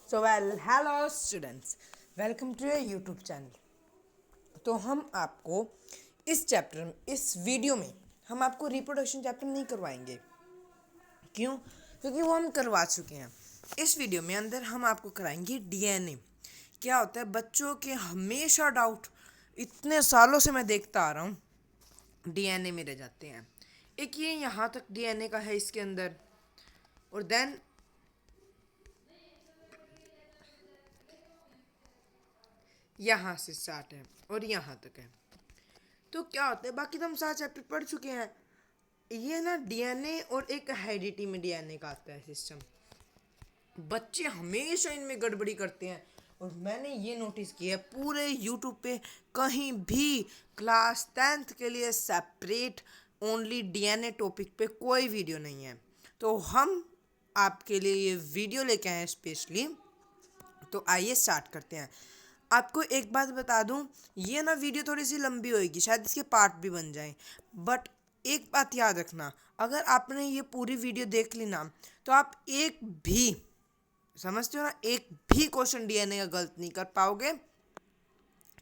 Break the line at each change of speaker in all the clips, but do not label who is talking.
Hello students, welcome to your YouTube channel। तो हम आपको इस वीडियो में हम आपको रिप्रोडक्शन चैप्टर नहीं करवाएंगे। क्यों? क्योंकि वो हम करवा चुके हैं। इस वीडियो में अंदर हम आपको कराएंगे डीएनए क्या होता है। बच्चों के हमेशा डाउट, इतने सालों से मैं देखता आ रहा हूँ, डीएनए में रह जाते हैं। एक ये यहाँ तक डीएनए का है इसके अंदर, और देन यहाँ से स्टार्ट है और यहाँ तक है। तो क्या होता है, बाकी तो हम सारे चैप्टर पढ़ चुके हैं। ये ना डीएनए और एक हेरिडिटी में डीएनए का आता है सिस्टम। बच्चे हमेशा इनमें गड़बड़ी करते हैं, और मैंने ये नोटिस किया है पूरे यूट्यूब पे कहीं भी क्लास 10th के लिए सेपरेट ओनली डीएनए टॉपिक पे कोई वीडियो नहीं है। तो हम आपके लिए ये वीडियो लेके आए हैं स्पेशली। तो आइए स्टार्ट करते हैं। आपको एक बात बता दूं, ये ना वीडियो थोड़ी सी लंबी होएगी, शायद इसके पार्ट भी बन जाएं। बट एक बात याद रखना, अगर आपने ये पूरी वीडियो देख ली ना, तो आप एक भी, समझते हो ना, एक भी क्वेश्चन डीएनए का गलत नहीं कर पाओगे।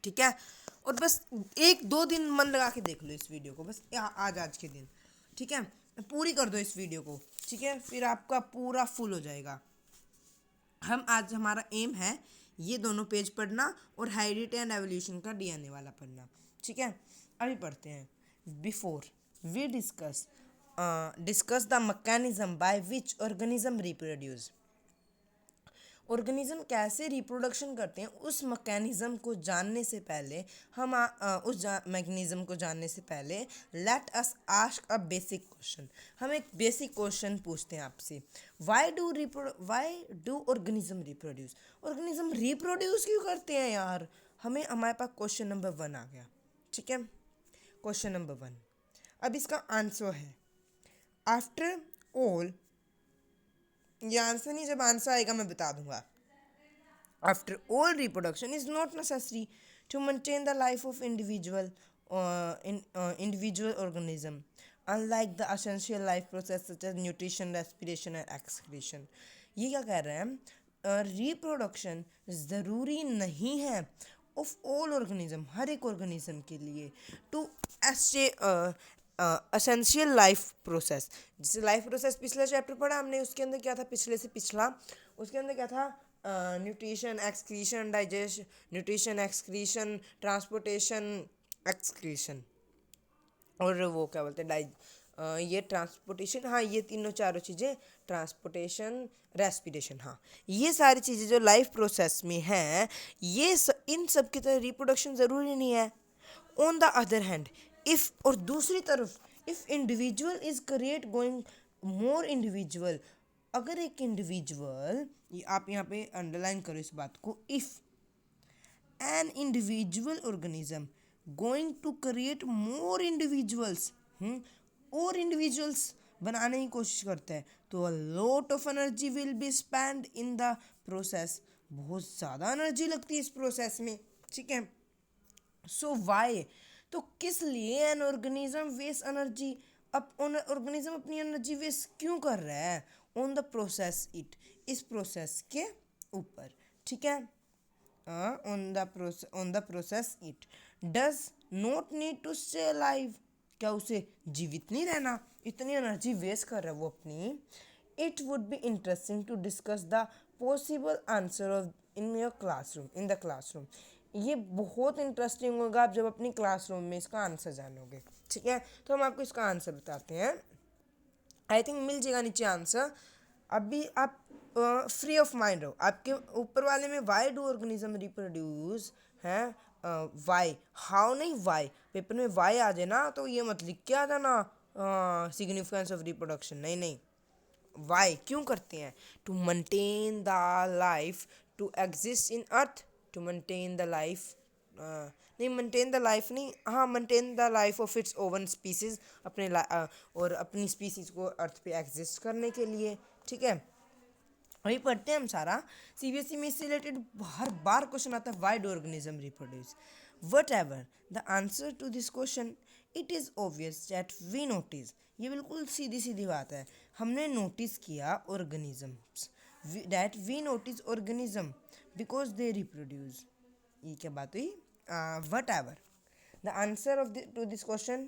ठीक है? और बस 1-2 दिन मन लगा के देख लो इस वीडियो को, बस आज के दिन। ठीक है? पूरी कर दो इस वीडियो को। ठीक है? फिर आपका पूरा फुल हो जाएगा। हमारा एम है ये दोनों पेज पढ़ना और हेरिडिटी एंड एवोल्यूशन का डीएनए वाला पढ़ना। ठीक है? अभी पढ़ते हैं। Before we discuss the mechanism by which organism reproduce. Organism कैसे रिप्रोडक्शन करते हैं, उस मैकेनिज्म को जानने से पहले उस मैकेनिज्म को जानने से पहले let us ask a basic question. हम एक बेसिक क्वेश्चन पूछते हैं आपसे। Y do organism reproduce? Organism reproduce क्यों करते हैं यार? हमारे पास क्वेश्चन नंबर 1 आ गया। ठीक है? Question number 1। अब इसका आंसर है आफ्टर ऑल। ये आंसर नहीं, जब आंसर आएगा मैं बता दूंगा। After all, reproduction is not necessary to maintain the life of individual organism, unlike the essential life process such as nutrition, respiration and excretion. ये क्या कह रहे हैं? रिप्रोडक्शन ज़रूरी नहीं है ऑफ ऑल ऑर्गेनिज्म, हर एक ऑर्गेनिज्म के लिए, टू एस्टे असेंशियल लाइफ प्रोसेस। जैसे लाइफ प्रोसेस पिछले चैप्टर पढ़ा हमने, उसके अंदर क्या था, पिछले से पिछला, उसके अंदर क्या था, nutrition, excretion, digestion, nutrition, excretion, transportation, excretion, और वो क्या बोलते हैं, ये ट्रांसपोर्टेशन, हाँ, ये तीनों चारों चीज़ें, ट्रांसपोर्टेशन, रेस्पिरेशन, हाँ, ये सारी चीज़ें जो लाइफ प्रोसेस में हैं, इन सब की तरह रिप्रोडक्शन ज़रूरी नहीं है। On the other hand, if, और दूसरी तरफ, if individual is create going more individual, अगर एक इंडिविजुअल, आप यहाँ पे अंडरलाइन करो इस बात को, if an individual organism going to create more individuals, और इंडिविजुअल्स बनाने की कोशिश करता है, तो a lot of energy will be spend in the process. बहुत ज़्यादा एनर्जी लगती है इस प्रोसेस में। ठीक है? सो वाई, तो किस लिए एन ऑर्गेनिज्म वेस्ट एनर्जी, अब ऑर्गेनिज्म अपनी एनर्जी वेस्ट क्यों कर रहा है? ऑन द प्रोसेस इट, इस प्रोसेस के ऊपर। ठीक है? On the process it does not need to stay alive, क्या उसे जीवित नहीं रहना, इतनी एनर्जी वेस्ट कर रहा है वो अपनी। It would be interesting to discuss the possible answer of in the classroom. ये बहुत इंटरेस्टिंग होगा आप जब अपनी क्लासरूम में इसका आंसर जानोगे। ठीक है? तो हम आपको इसका आंसर बताते हैं। आई थिंक मिल जाएगा नीचे आंसर। अभी आप फ्री ऑफ माइंड रहो। आपके ऊपर वाले में वाई डू ऑर्गेनिज्म रिप्रोड्यूस है, वाई, हाउ नहीं, वाई। पेपर में वाई आ जाए ना तो ये मत लिख के आ जाना सिग्निफिकेंस ऑफ रिप्रोडक्शन, नहीं नहीं, वाई क्यों करते हैं? To maintain the life, to exist in earth, to maintain the life, नहीं, मेंटेन द लाइफ नहीं, हाँ, maintain the life of its own species, और अपनी स्पीसीज को अर्थ पे एग्जिस्ट करने के लिए। ठीक है? वही पढ़ते हैं हम सारा। सीबीएसई में इससे रिलेटेड हर बार क्वेश्चन आता है, why do organism reproduce. Whatever the answer to this question, it is obvious that we notice, ये बिल्कुल सीधी सीधी बात है, हमने नोटिस किया organisms that we notice organism because they reproduce. ये क्या बात हुई? Whatever. The answer of to this question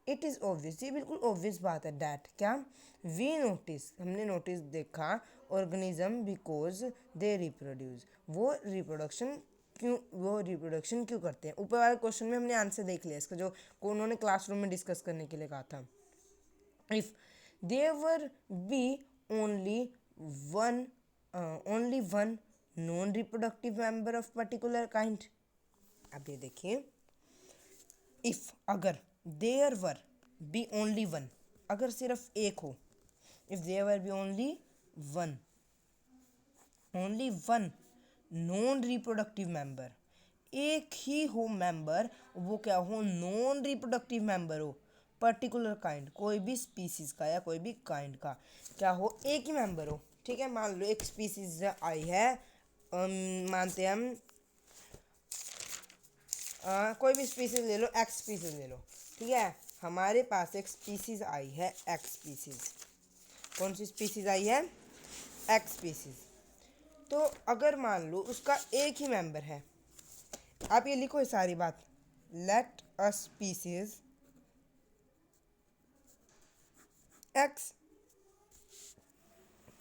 it is obvious. ये बिल्कुल obvious बात है. That क्या? We notice, हमने notice देखा organism because they reproduce. वो रिप्रोडक्शन क्यों करते हैं? ऊपर वाले क्वेश्चन में हमने आंसर देख लिया इसका, जो उन्होंने क्लासरूम में डिस्कस करने के लिए कहा था. If there were be only one non-reproductive member of particular kind. अब ये देखिए, if अगर there were be only one, अगर सिर्फ एक हो, if there were be only one non reproductive member, एक ही हो मेंबर, वो क्या हो? नॉन रिप्रोडक्टिव मेंबर हो, पर्टिकुलर काइंड, कोई भी स्पीसीज का या कोई भी काइंड का क्या हो? एक ही मेंबर हो. ठीक है, मान लो एक स्पीसीज आई है, मानते हैं हम कोई भी स्पीसीज ले लो, एक्स स्पीसीज ले लो. ठीक है, हमारे पास एक स्पीसीज आई है एक्स स्पीसीज. कौन सी स्पीसीज आई है? X species. तो अगर मान लो उसका एक ही मेंबर है, आप ये लिखो ये सारी बात. Let a species x.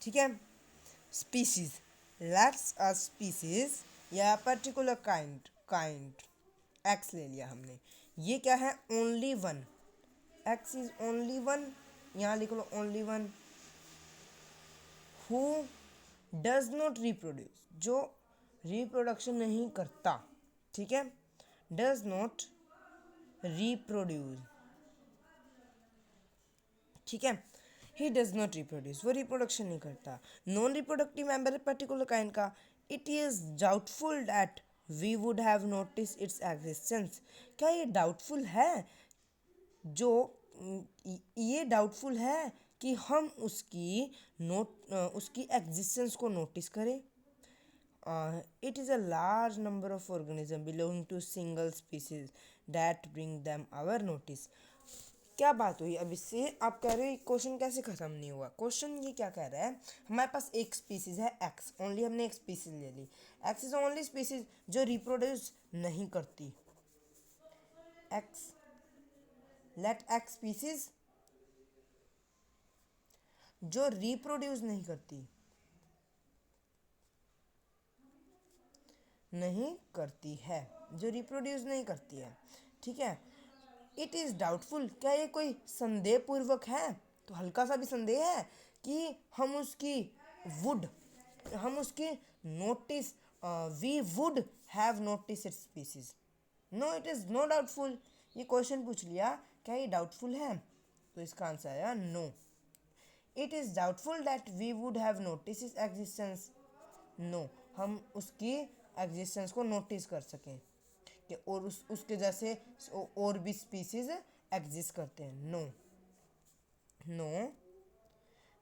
ठीक है, स्पीसीज, लेट्स अ स्पीसीज या पर्टिकुलर काइंड एक्स ले लिया हमने. ये क्या है? Only one. X is only one. यहाँ लिख लो only one. Who does not reproduce, जो रिप्रोडक्शन नहीं करता. ठीक है, डज नॉट रिप्रोड्यूस. ठीक है, ही डज नॉट रिप्रोड्यूस, वो रिप्रोडक्शन नहीं करता. Non reproductive member particular kind का. It is doubtful that we would have notice its existence. क्या ये डाउटफुल है? जो ये डाउटफुल है कि हम उसकी एग्जिस्टेंस को नोटिस करें. It is a large number of organism belonging to single species that bring them our notice. क्या बात हुई? अब इससे आप कह रहे हो क्वेश्चन कैसे ख़त्म नहीं हुआ? क्वेश्चन ये क्या कह रहा है, हमारे पास एक स्पीसीज है एक्स, ओनली हमने एक स्पीसीज ले ली. एक्स इज ओनली स्पीसीज जो रिप्रोड्यूस नहीं करती. एक्स, लेट एक्स स्पीसीज जो रिप्रोड्यूस नहीं करती है, जो रिप्रोड्यूस नहीं करती है. ठीक है, इट इज़ डाउटफुल. क्या ये कोई संदेह पूर्वक है? तो हल्का सा भी संदेह है कि हम उसकी notice, we would have notice its species. No, it is no doubtful. ये क्वेश्चन पूछ लिया, क्या ये डाउटफुल है? तो इसका आंसर आया no. It is doubtful that we would have notice its existence. No, हम उसकी एग्जिस्टेंस को नोटिस कर सकें कि और उसके जैसे और भी स्पीसीज एग्जिस्ट करते हैं. No,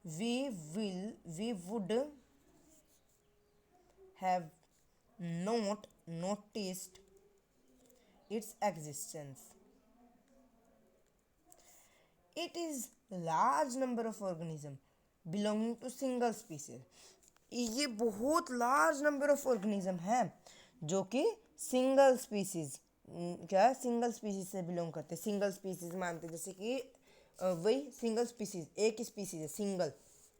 we would have not noticed its existence. It is large number of organism belonging to single species. ये बहुत लार्ज नंबर ऑफ ऑर्गेनिज्म है जो कि सिंगल स्पीसीज, क्या सिंगल स्पीसीज से बिलोंग करते हैं. सिंगल स्पीसीज मानते हैं, जैसे कि वही सिंगल स्पीसीज, एक ही स्पीसीज है,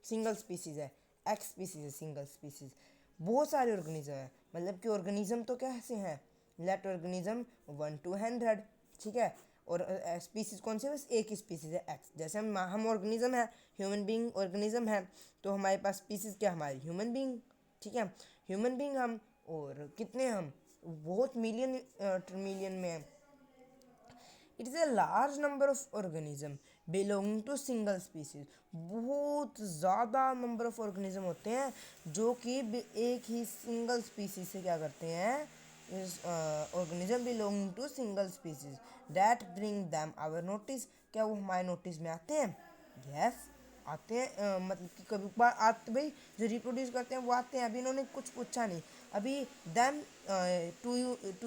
सिंगल स्पीसीज है. एक्स स्पीसीज है, सिंगल स्पीसीज. बहुत सारे ऑर्गेनिज्म है, मतलब कि ऑर्गेनिज्म तो कैसे हैं? Let organism 1 to 100. ठीक है, और स्पीसीज कौन सी है? बस एक ही स्पीसीज है एक्स. जैसे हम ऑर्गेनिज्म है, ह्यूमन बीइंग ऑर्गेनिज्म है, तो हमारे पास स्पीसीज क्या? हमारी ह्यूमन बीइंग. ठीक है, ह्यूमन बीइंग हम, और कितने हम? बहुत मिलियन में है. It is a large number of organism belonging to single species. बहुत ज़्यादा नंबर ऑफ ऑर्गेनिज्म होते हैं जो कि एक ही सिंगल स्पीसीज से क्या करते हैं? इस organism belonging to single species that bring them our notice. क्या वो हमारे नोटिस में आते हैं? यस, आते हैं. मतलब कि कभी बार आते, भाई जो रिप्रोड्यूस करते हैं वो आते हैं. अभी इन्होंने कुछ पूछा नहीं. अभी them to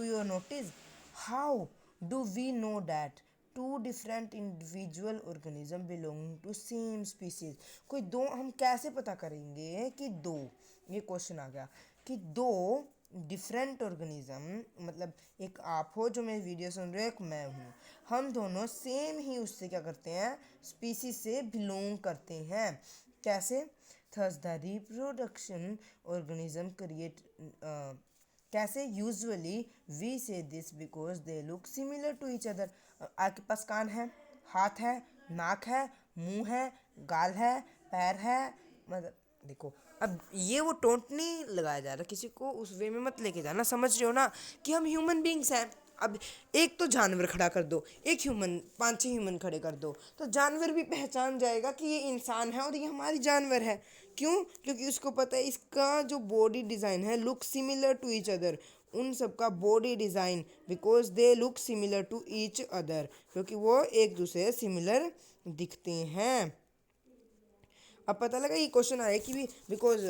your notice. How do we know that two different individual organism belonging to same species. कोई दो, हम कैसे पता करेंगे कि दो, ये क्वेश्चन आ गया कि दो डिफरेंट ऑर्गेनिज्म, मतलब एक आप हो जो मेरी वीडियो सुन रहे हो, एक मैं हूँ, हम दोनों सेम ही उससे क्या करते हैं, स्पीसीज से बिलोंग करते हैं। कैसे? Thus the reproduction organism create, कैसे? Usually we say this because they look similar to each other. आपके पास कान है, हाथ है, नाक है, मुंह है, गाल है, पैर है, मतलब देखो, अब ये वो टोंट नहीं लगाया जा रहा, किसी को उस वे में मत लेके जाना, समझ रहे हो ना कि हम ह्यूमन बींग्स हैं। अब एक तो जानवर खड़ा कर दो, एक ह्यूमन, 5-6 ह्यूमन खड़े कर दो, तो जानवर भी पहचान जाएगा कि ये इंसान है और ये हमारी जानवर है। क्यों? क्योंकि उसको पता है इसका जो बॉडी डिज़ाइन है look similar to each other, उन सब का body design, because they look similar to each other, क्योंकि वो एक दूसरे से सिमिलर दिखते हैं। अब पता लगा ये क्वेश्चन आया कि भी बिकॉज,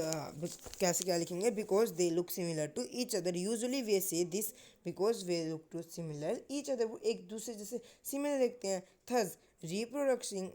कैसे क्या लिखेंगे, because they look similar to each other, usually we say this because we look to similar each other, वो एक दूसरे जैसे सिमिलर देखते हैं। There's reproducing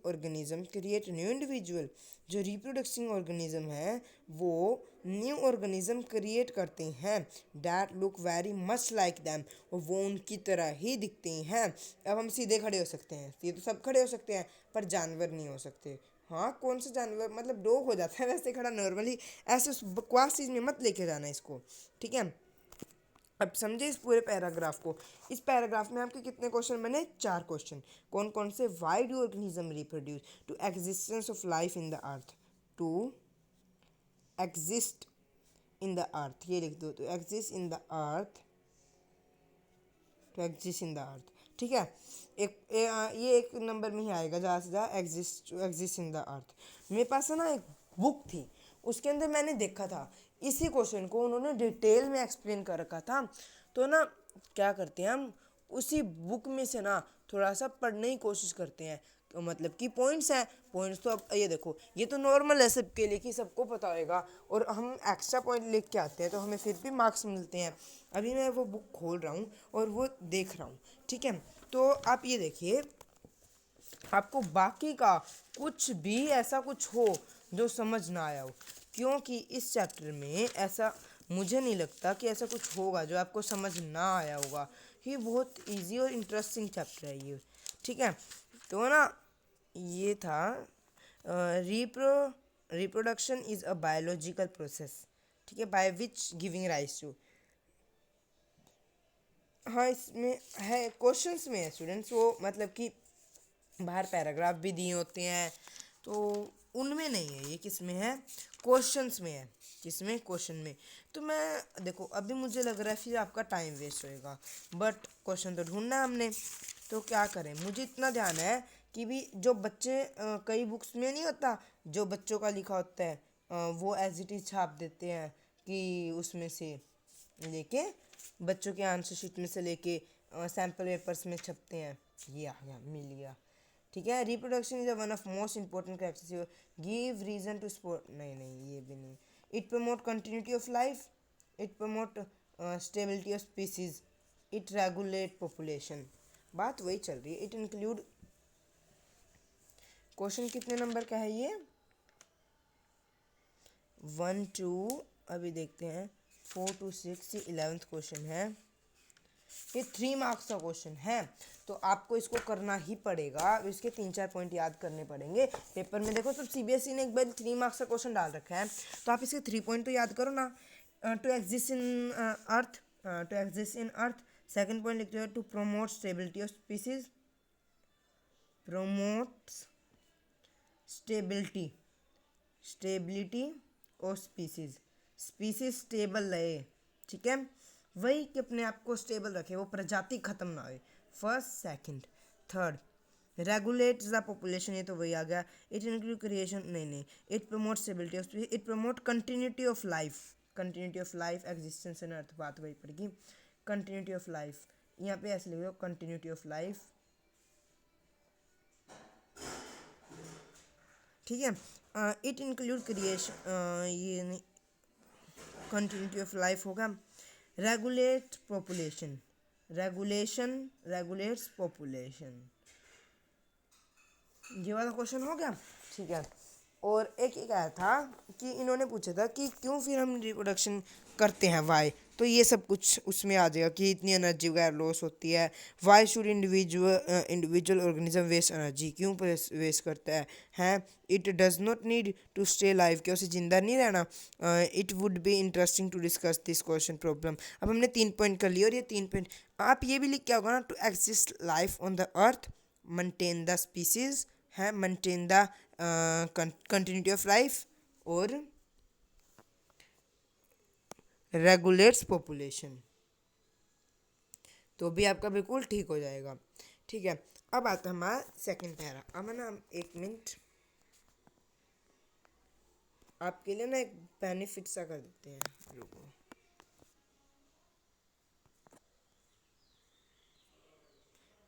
organism create new individual, जो रिप्रोडक्सिंग ऑर्गेनिज्म है वो न्यू ऑर्गेनिज्म क्रिएट करते हैं that look very much like them, और वो उनकी तरह ही दिखते हैं। अब हम सीधे खड़े हो सकते हैं, ये तो सब खड़े हो सकते हैं, पर जानवर नहीं हो सकते। हाँ, कौन सा जानवर, मतलब डॉग हो जाता है वैसे खड़ा नॉर्मली, ऐसे उस बकवास चीज़ में मत लेके जाना इसको, ठीक है। अब समझे इस पूरे पैराग्राफ को। इस पैराग्राफ में आपके कितने क्वेश्चन बने? 4 क्वेश्चन। कौन कौन से? Why do organism reproduce? To existence of life in the earth, to exist in the earth, ये लिख दो, to exist in the earth, to exist in the earth, ठीक है। ये एक नंबर में ही आएगा, ज़्यादा से ज़्यादा exist, to exist in the earth. मेरे पास है ना एक बुक थी, उसके अंदर मैंने देखा था इसी क्वेश्चन को उन्होंने डिटेल में एक्सप्लेन कर रखा था। तो ना क्या करते हैं हम, उसी बुक में से ना थोड़ा सा पढ़ने की कोशिश करते हैं, तो मतलब कि पॉइंट्स हैं, पॉइंट्स तो अब ये देखो, ये तो नॉर्मल है सबके लिए कि सबको पता होएगा, और हम एक्स्ट्रा पॉइंट लेके आते हैं तो हमें फिर भी मार्क्स मिलते हैं। अभी मैं वो बुक खोल रहा हूँ और वो देख रहा हूँ, ठीक है। तो आप ये देखिए, आपको बाकी का कुछ भी ऐसा कुछ हो जो समझ ना आया हो, क्योंकि इस चैप्टर में ऐसा मुझे नहीं लगता कि ऐसा कुछ होगा जो आपको समझ ना आया होगा। ये बहुत इजी और इंटरेस्टिंग चैप्टर है ये, ठीक है। तो ना ये था reproduction is a biological process, ठीक है, by which giving rise to. हाँ, इसमें है, क्वेश्चंस में है स्टूडेंट्स, वो मतलब कि बाहर पैराग्राफ भी दिए होते हैं, तो उनमें नहीं है, ये किस में है? क्वेश्चंस में है। किसमें? क्वेश्चन में। तो मैं देखो, अभी मुझे लग रहा है फिर आपका टाइम वेस्ट होएगा, बट क्वेश्चन तो ढूंढना है हमने, तो क्या करें। मुझे इतना ध्यान है कि भी जो बच्चे, कई बुक्स में नहीं होता जो बच्चों का लिखा होता है, वो एज इट इज छाप देते हैं, कि उसमें से लेके बच्चों के आंसर शीट में से लेके सैम्पल पेपर्स में छपते हैं। ये आ गया, मिल गया, ठीक है। Reproduction is one of most important characteristic, give reason to support, नहीं नहीं ये भी नहीं। It promote continuity of life, it promote stability of species, it regulate population, बात वही चल रही है। इट इंक्लूड, क्वेश्चन कितने नंबर का है ये? 1 2, अभी देखते हैं, 4 to 6, ये 11th क्वेश्चन है, ये 3 मार्क्स का क्वेश्चन है, तो आपको इसको करना ही पड़ेगा। इसके 3-4 पॉइंट याद करने पड़ेंगे पेपर में। देखो, सब सीबीएसई ने एक बार 3 मार्क्स का क्वेश्चन डाल रखा है, तो आप इसके 3 पॉइंट तो याद करो ना। To exist in earth, to exist in earth, second point लिखते हो to promote stability of species, promotes stability, stability और स्पीसीज, स्पीसीज स्टेबल रहे, ठीक है, वही कि अपने आप को स्टेबल रखे, वो प्रजाति खत्म ना हो। First, second, third, regulate the population, ये तो वही आ गया। इट इंक्लूड क्रिएशन, नहीं नहीं। It promote stability of species, it promote continuity of life, continuity of life, existence in earth, बात वही पड़ेगी। कंटिन्यूटी ऑफ लाइफ, यहाँ पे ऐसे लिखो, कंटिन्यूटी ऑफ लाइफ, ठीक है। इट इंक्लूड क्रिएशन, ये नहीं, कंटिन्यूटी ऑफ लाइफ होगा। Regulate population, regulates population. ये वाला क्वेश्चन हो गया, ठीक है। और एक एक आया था कि इन्होंने पूछा था कि क्यों फिर हम रिप्रोडक्शन करते हैं, वाई। तो ये सब कुछ उसमें आ जाएगा कि इतनी एनर्जी वगैरह लॉस होती है। Why should individual organism waste energy, क्यों वेस्ट करता है, हैं। It does not need to stay live, क्या उसे जिंदा नहीं रहना। It would be interesting to discuss this question problem. अब हमने 3 पॉइंट कर लिए, और ये 3 पॉइंट आप ये भी लिख के होगा ना, to exist life on the earth, maintain the species, है maintain the continuity of life, और रेगुलेट्स पॉपुलेशन। तो भी आपका बिल्कुल ठीक हो जाएगा, ठीक है। अब आता है हमारा सेकंड पैरा। अब ना हम 1 मिनट आपके लिए ना एक बेनिफिट सा कर देते हैं, रुको।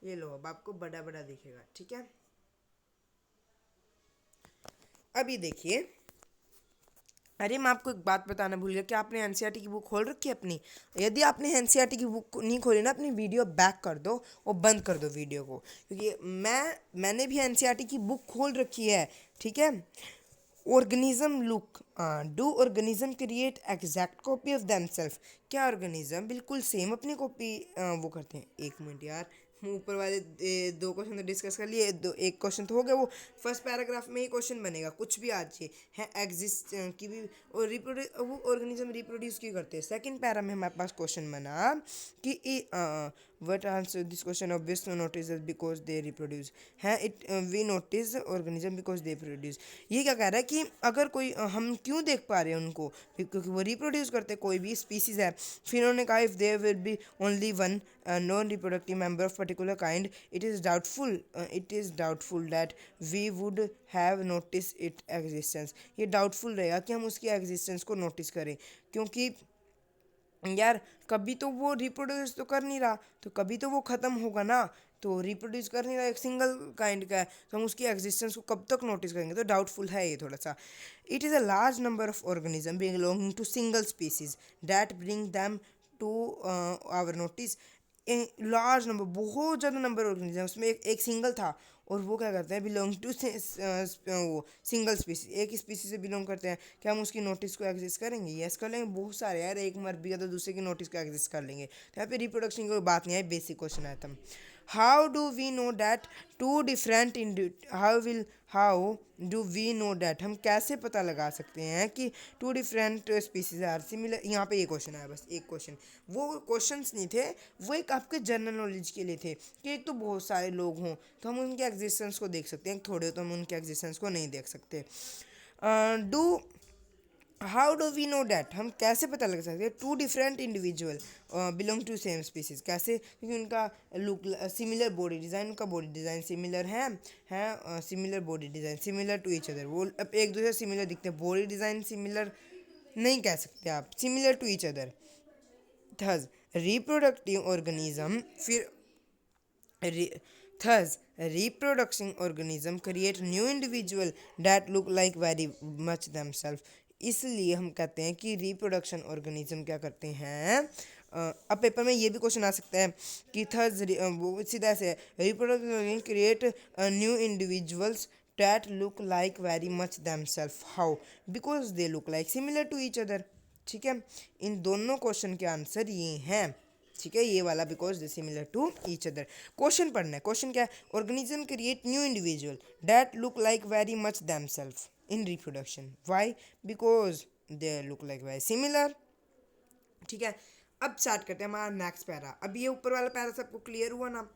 ये लो, अब आपको बड़ा बड़ा दिखेगा, ठीक है। अभी देखिए, अरे मैं आपको एक बात बताना भूल गया कि आपने एनसीईआरटी की बुक खोल रखी है अपनी। यदि आपने एनसीईआरटी की बुक नहीं खोली ना, अपनी वीडियो बैक कर दो और बंद कर दो वीडियो को, क्योंकि मैंने भी एनसीईआरटी की बुक खोल रखी है, ठीक है। Organism look, do organism create exact copy of themself, क्या ऑर्गेनिज्म बिल्कुल सेम अपनी कॉपी वो करते हैं। 1 मिनट यार, ऊपर वाले 2 क्वेश्चन तो डिस्कस कर लिए, एक क्वेश्चन तो हो गया, वो फर्स्ट पैराग्राफ में ही क्वेश्चन बनेगा, कुछ भी आज है एग्जिस्ट की भी, और रिप्रोड्यूस, वो ऑर्गेनिज्म रिप्रोड्यूस क्यों करते हैं। सेकंड पैरा में हमारे पास क्वेश्चन बना कि what answer this question obvious notice because they reproduce, है it we notice organism because they produce. ये क्या कह रहा है कि अगर कोई हम क्यों देख पा रहे हैं उनको, क्योंकि वो रिप्रोड्यूस करते हैं, कोई भी स्पीसीज है। फिर उन्होंने कहा if there will be only one non reproductive member of particular kind, it is doubtful that we would have notice it existence. ये डाउटफुल रहेगा कि हम उसकी एग्जिस्टेंस को नोटिस करें, क्योंकि यार कभी तो वो रिप्रोड्यूस तो कर नहीं रहा, तो कभी तो वो ख़त्म होगा ना। तो रिप्रोड्यूस कर नहीं रहा, एक सिंगल काइंड का है, तो हम उसकी एग्जिस्टेंस को कब तक नोटिस करेंगे। तो डाउटफुल है ये थोड़ा सा। It is a large number of organism belonging to single species that bring them to our notice. Large number, बहुत ज़्यादा नंबर ऑर्गेनिज्म, उसमें एक सिंगल था, और वो क्या करते हैं, बिलोंग टू वो सिंगल स्पीसीज, एक स्पीसीज से बिलोंग करते हैं। क्या हम उसकी नोटिस को एग्जिस्ट करेंगे? यस कर लेंगे। बहुत सारे यार, एक मर भी गया तो दूसरे की नोटिस को एग्जिस्ट कर लेंगे। तो यहाँ पे रिप्रोडक्शन की कोई बात नहीं आई, बेसिक क्वेश्चन आया था। How do we know that two different in how do we know that, हम कैसे पता लगा सकते हैं कि two different species are similar. यहाँ पे ये क्वेश्चन आया, बस एक क्वेश्चन, वो क्वेश्चंस नहीं थे, वो एक आपके जनरल नॉलेज के लिए थे कि एक तो बहुत सारे लोग हों तो हम उनके एग्जिस्टेंस को देख सकते हैं, थोड़े तो हम उनके एग्जिस्टेंस को नहीं देख सकते। Do how do we know that, हम कैसे पता लग सकते हैं two different individual belong to same species, कैसे, क्योंकि उनका लुक सिमिलर, बॉडी डिज़ाइन, उनका बॉडी डिज़ाइन सिमिलर है similar body design, similar to each other. वो अब एक दूसरे सिमिलर दिखते हैं, बॉडी डिज़ाइन सिमिलर नहीं कह सकते आप, similar to each other. Thus reproductive organism, फिर thus reproducing organism create new individual that look like very much themselves। इसलिए हम कहते हैं कि रिप्रोडक्शन ऑर्गेनिज्म क्या करते हैं। अब पेपर में ये भी क्वेश्चन आ सकता है कि थर्स, वो सीधा से reproduction create new individuals that look like very much themselves, how, because they look like similar to each other। ठीक है, इन दोनों क्वेश्चन के आंसर ये हैं, ठीक है। ये वाला because they similar to each other. Question पढ़ना है, क्वेश्चन क्या है, organism create new individual that look like very much them self in reproduction, why, because they look like very similar. ठीक है, अब स्टार्ट करते हैं हमारा नेक्स्ट पैरा। अब ये ऊपर वाला पैरा सबको क्लियर हुआ ना।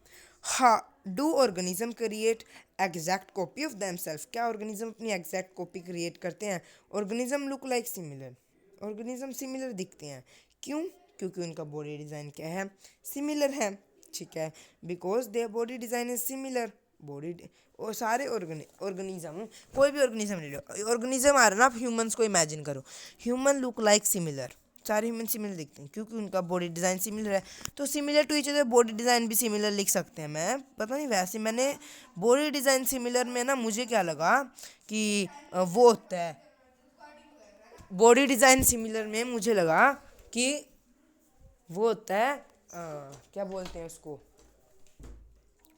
हाँ, do organism create exact copy of them self, क्या ऑर्गेनिज्म अपनी एग्जैक्ट कॉपी क्रिएट करते हैं। Organism look like similar, organism similar दिखते हैं, क्यों, क्योंकि उनका बॉडी डिज़ाइन क्या है, सिमिलर है। ठीक है, because their body design is similar, body, और सारे ऑर्गेनिज्म, कोई भी ऑर्गेनिज्म ले लो, ऑर्गेनिज्म आ रहा ना, आप ह्यूमंस को इमेजिन करो, ह्यूमन लुक लाइक सिमिलर, सारे ह्यूमन सिमिलर दिखते हैं क्योंकि उनका बॉडी डिज़ाइन सिमिलर है। तो similar to each other, body design भी सिमिलर लिख सकते हैं। मैं पता नहीं, वैसे मैंने बॉडी डिज़ाइन सिमिलर में ना, मुझे क्या लगा कि वो होता है, बॉडी डिज़ाइन सिमिलर में मुझे लगा कि वो होता है क्या बोलते हैं उसको,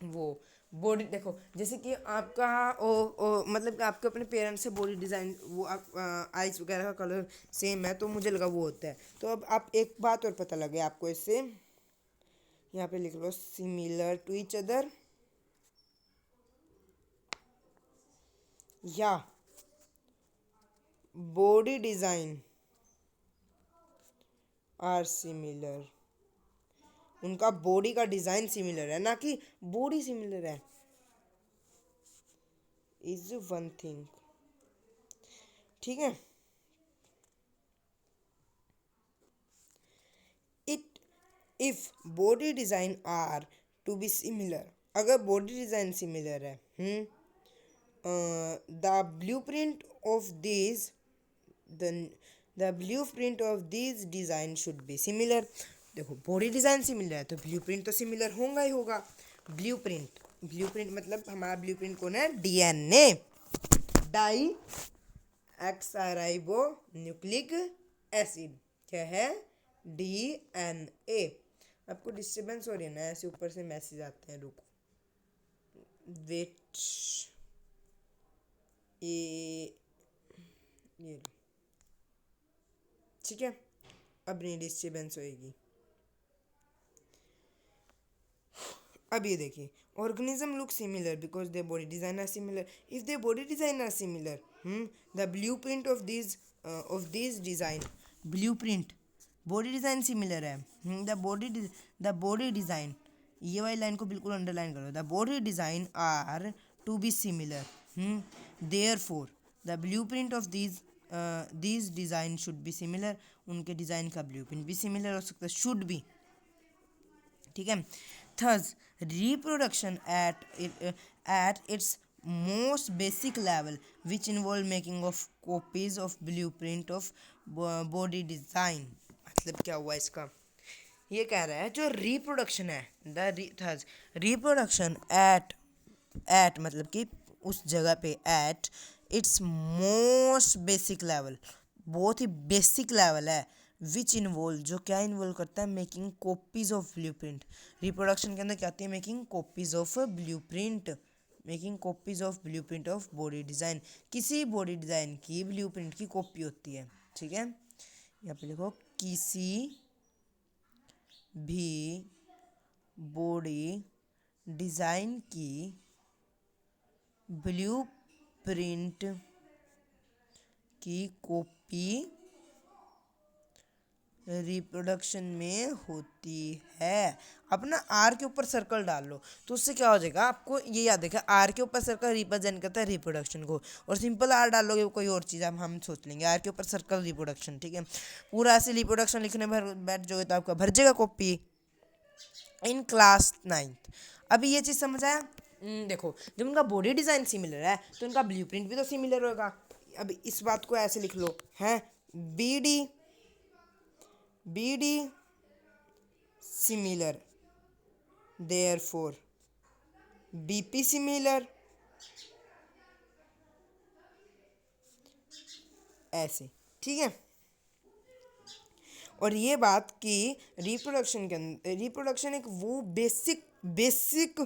वो बॉडी देखो, जैसे कि आपका मतलब कि आपके अपने पेरेंट्स से बॉडी डिज़ाइन, वो आप आइज वगैरह का कलर सेम है, तो मुझे लगा वो होता है। तो अब आप एक बात और पता लगे आपको इससे, यहाँ पे लिख लो सिमिलर टू ईच अदर या बॉडी डिज़ाइन आर सिमिलर। उनका बॉडी का डिज़ाइन सिमिलर है, ना कि बॉडी सिमिलर है, इज वन थिंग। ठीक है। It if body design are to be similar, अगर बॉडी डिज़ाइन सिमिलर है, the blueprint of this the the blueprint of this design should be similar. देखो body design similar है तो blue print तो similar होगा ही होगा। Blue print मतलब हमारा ब्लू प्रिंट कौन है, डीएनए, डाई एक्सराइबो न्यूक्लिक एसिड, क्या है, डीएनए। आपको डिस्टर्बेंस हो रही है ना, ऐसे ऊपर से मैसेज आते हैं, रुको वेट, ये ठीक है, अब नहीं डिस्टर्बेंस होएगी। अब ये देखिए, organism look similar because their body design are similar. If their body design are similar, the blueprint of this design, blueprint body design similar है, द बॉडी डिजाइन, ये वाली लाइन को बिल्कुल underline करो, the body design are to be similar, therefore the blueprint of this design should be similar, उनके design का blueprint भी similar हो सकता है, शुड बी। ठीक है। थर्स reproduction at its most basic level which involve making of copies of blueprint of body design। मतलब क्या हुआ इसका, ये कह रहा है जो रिप्रोडक्शन है, थर्स रिप्रोडक्शन एट मतलब कि उस जगह पे, at its most basic level, बहुत ही बेसिक लेवल है, विच इन्वॉल्व जो क्या इन्वॉल्व करता है, making copies of blue print. Reproduction के अंदर क्या आती है, making copies of blue print, making copies of blue print of body design, किसी बॉडी डिज़ाइन की ब्लू प्रिंट की कॉपी होती है। ठीक है, यहाँ पे लिखो किसी भी बॉडी डिज़ाइन की ब्लू प्रिंट की कॉपी रिप्रोडक्शन में होती है। अपना आर के ऊपर सर्कल डाल लो तो उससे क्या हो जाएगा, आपको ये याद है, आर के ऊपर सर्कल रिप्रेजेंट करता है रिप्रोडक्शन को, और सिंपल आर डालोगे कोई और चीज़ हम सोच लेंगे, आर के ऊपर सर्कल रिप्रोडक्शन। ठीक है, पूरा ऐसे रिप्रोडक्शन लिखने भर बैठ जाओगे तो आपका भर जाएगा कॉपी इन क्लास 9th। अभी ये चीज़ समझ आया। देखो जब उनका बॉडी डिज़ाइन सिमिलर है तो उनका ब्लू प्रिंट भी तो सिमिलर होगा। अब इस बात को ऐसे लिख लो, है BD similar, therefore BP similar, ऐसे। ठीक है, और ये बात कि रिप्रोडक्शन के अंदर, रिप्रोडक्शन एक वो बेसिक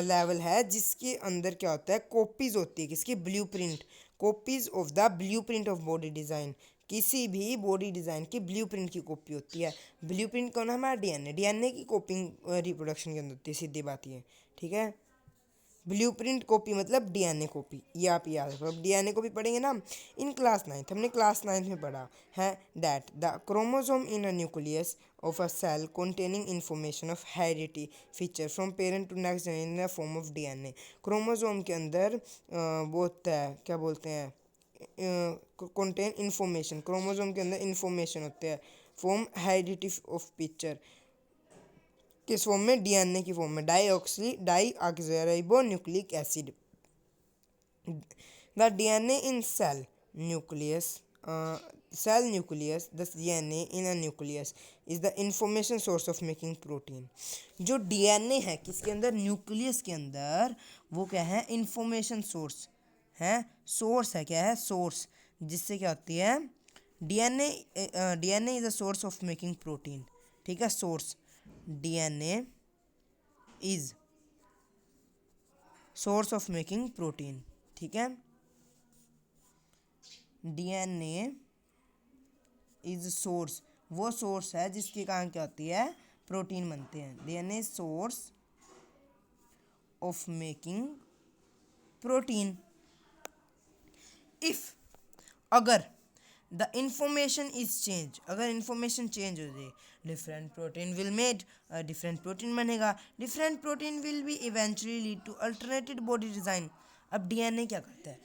लेवल है जिसके अंदर क्या होता है, कॉपीज होती है किसकी, blueprint, copies of the blueprint of body design, किसी भी बॉडी डिज़ाइन की ब्लूप्रिंट की कॉपी होती है। ब्लूप्रिंट कौन है, हमारा डीएनए की कॉपिंग रिप्रोडक्शन के अंदर होती है, सीधी बात ये। ठीक है, ब्लूप्रिंट कॉपी मतलब डीएनए कॉपी, ये आप याद रखो। अब डीएनए को भी पढ़ेंगे ना इन क्लास 9th, हमने क्लास 9th में पढ़ा है that the chromosome in a nucleus of a cell containing information of heredity feature from parent to next in the form of DNA. Chromosome के अंदर वो होता है, क्या बोलते हैं, कंटेन इंफॉर्मेशन, क्रोमोसोम के अंदर इंफॉर्मेशन होते हैं फॉर्म हेरिडिटी ऑफ पिक्चर, किस फॉर्म में, डीएनए की फॉर्म में, deoxyribo nucleic acid. The DNA in cell nucleus, the DNA in a nucleus is the information source of making protein. जो DNA है किसके अंदर, न्यूक्लियस के अंदर, वो क्या है, इंफॉर्मेशन सोर्स है, सोर्स है, क्या है, सोर्स, जिससे क्या होती है, DNA is a source of making protein. ठीक है, source, DNA is source of making protein. ठीक है, डीएनए इज सोर्स, वो सोर्स है जिसके कारण क्या होती है, प्रोटीन बनते हैं। DNA source of making protein. If, अगर द इंफॉर्मेशन इज चेंज, अगर इंफॉर्मेशन चेंज हो जाए, different protein will made, different protein बनेगा, different protein will be eventually lead to alternated body design. अब डीएनए क्या करता है,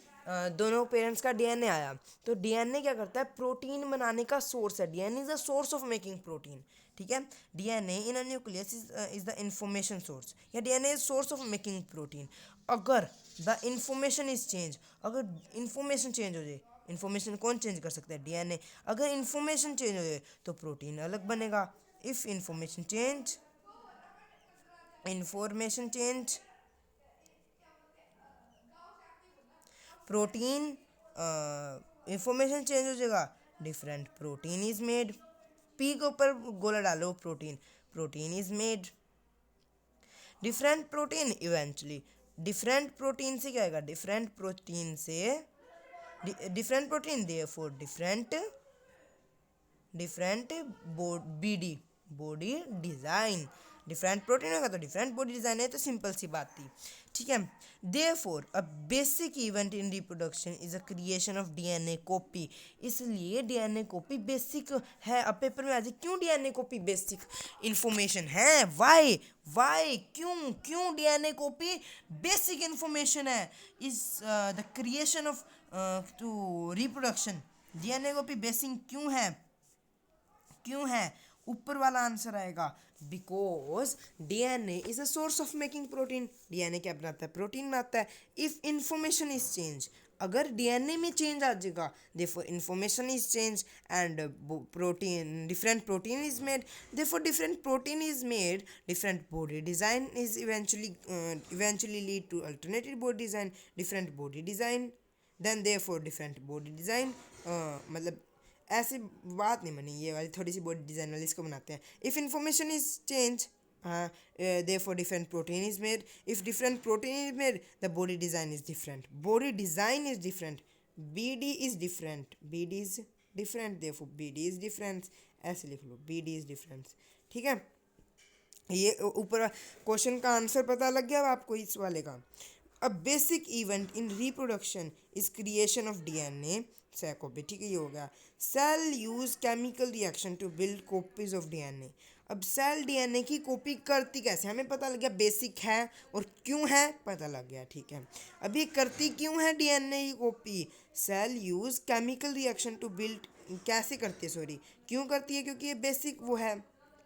दोनों पेरेंट्स का डीएनए आया, तो डीएनए क्या करता है, प्रोटीन बनाने का सोर्स है। DNA is the source of making protein. ठीक है, DNA in a nucleus is the information source, या DNA is source of making protein. अगर द इंफॉर्मेशन इज चेंज, अगर इंफॉर्मेशन चेंज हो जाए, इंफॉर्मेशन कौन चेंज कर सकता है, डीएनए। अगर इंफॉर्मेशन चेंज हो जाए तो प्रोटीन अलग बनेगा। If information change, information change, protein, information change हो जाएगा, different protein is made. P के ऊपर गोला डालो, protein, protein is made. Different protein eventually, different protein से क्या आएगा, डिफरेंट प्रोटीन से different protein, therefore different, different body, body design. Different protein होगा तो डिफरेंट बॉडी डिज़ाइन है, तो सिंपल सी बात थी। ठीक है, therefore a basic event in reproduction is a creation of DNA copy. इसलिए डीएनए कॉपी बेसिक है। अब पेपर में आ जाए क्यों डीएनए कॉपी बेसिक इंफॉर्मेशन है, वाई, वाई, क्यों, क्यों डीएनए कॉपी बेसिक इंफॉर्मेशन है, is the creation of to reproduction. DNA copy basic क्यों है, क्यों है, ऊपर वाला आंसर आएगा, because DNA is a source of making protein. DNA क्या बनाता है, प्रोटीन बनाता है। इफ इंफॉर्मेशन इज चेंज, अगर डीएनए में चेंज आ जाएगा, therefore information is change and protein, different protein is made, therefore different protein is made, different body design is eventually lead to alternative body design, different body design, then therefore different body design, मतलब ऐसी बात नहीं बनी, ये वाली थोड़ी सी body design वाली, इसको बनाते हैं। If information is change, therefore different protein is made, if different protein is made, the body design is different, body design is different, B D is different, B D is different, therefore B D is difference, ऐसे लिख लो, B D is difference. ठीक है, ये ऊपर question का answer पता लग गया अब आपको इस वाले का। A basic event in reproduction is creation of DNA copy. ठीक है, ये हो गया। Cell use chemical reaction to build copies of DNA. अब सेल डीएनए की कॉपी करती कैसे, हमें पता लग गया बेसिक है और क्यों है पता लग गया। ठीक है, अभी करती क्यों है डीएनए की copy, cell use chemical reaction to build, कैसे करती है, सॉरी, क्यों करती है, क्योंकि ये बेसिक वो है।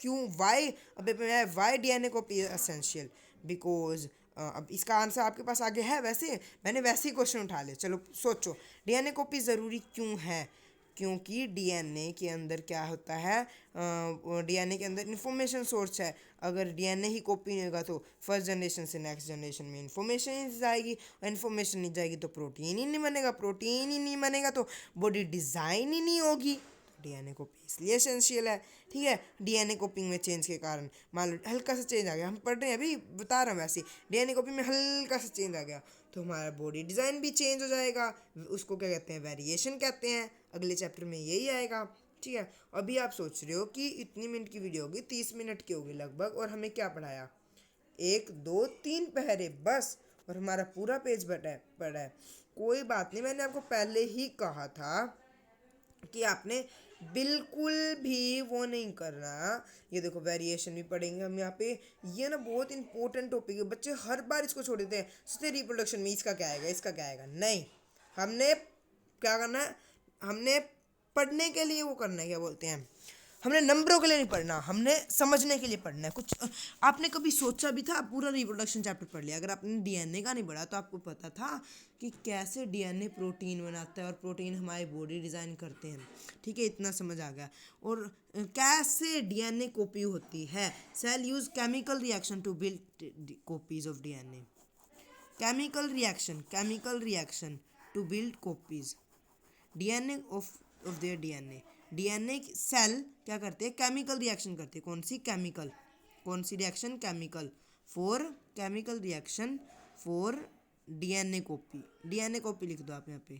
क्यों, वाई, अब why DNA copy essential, because, अब इसका आंसर आपके पास आगे है, वैसे मैंने वैसे ही क्वेश्चन उठा लिया। चलो सोचो, डीएनए कॉपी ज़रूरी क्यों है, क्योंकि डीएनए के अंदर क्या होता है, डीएनए के अंदर इंफॉर्मेशन सोर्स है। अगर डीएनए ही कॉपी नहीं होगा तो फर्स्ट जनरेशन से नेक्स्ट जनरेशन में इंफॉर्मेशन ही जाएगी, और इन्फॉर्मेशन नहीं जाएगी तो प्रोटीन ही नहीं बनेगा, प्रोटीन ही नहीं बनेगा तो बॉडी डिज़ाइन ही नहीं होगी। डीएनए कॉपी इसलिए एसेंशियल है। ठीक है, डीएनए कॉपिंग में चेंज के कारण, मान लो हल्का सा चेंज आ गया, हम पढ़ रहे हैं अभी बता रहा हूँ वैसे, डीएनए कॉपी में हल्का सा चेंज आ गया तो हमारा बॉडी डिज़ाइन भी चेंज हो जाएगा, उसको क्या कहते हैं, वेरिएशन कहते हैं। अगले चैप्टर में यही आएगा। ठीक है, अभी आप सोच रहे हो कि इतनी मिनट की वीडियो होगी, 30 मिनट की होगी लगभग, और हमें क्या पढ़ाया, 1 2 3 पहरे बस, और हमारा पूरा पेज पढ़ा है। कोई बात नहीं, मैंने आपको पहले ही कहा था कि आपने बिल्कुल भी वो नहीं करना। ये देखो वेरिएशन भी पढ़ेंगे हम यहाँ पे, ये ना बहुत इंपॉर्टेंट टॉपिक है, बच्चे हर बार इसको छोड़ देते हैं, सोचते रिप्रोडक्शन में इसका क्या आएगा, इसका क्या आएगा। नहीं, हमने क्या करना है, हमने पढ़ने के लिए वो करना है, क्या बोलते हैं, हमने नंबरों के लिए नहीं पढ़ना, हमने समझने के लिए पढ़ना है। कुछ आपने कभी सोचा भी था, पूरा रिप्रोडक्शन चैप्टर पढ़ लिया, अगर आपने डीएनए का नहीं पढ़ा तो आपको पता था कि कैसे डीएनए प्रोटीन बनाता है और प्रोटीन हमारी बॉडी डिज़ाइन करते हैं। ठीक है, इतना समझ आ गया। और कैसे डीएनए कॉपी होती है, cell use chemical reaction to build copies of DNA, chemical reaction to build copies DNA of their DNA. DNA cell क्या करते हैं, केमिकल रिएक्शन करते हैं, कौन सी कौन सी reaction? Chemical, for chemical reaction for DNA copy. DNA copy लिख दो आप यहाँ पे,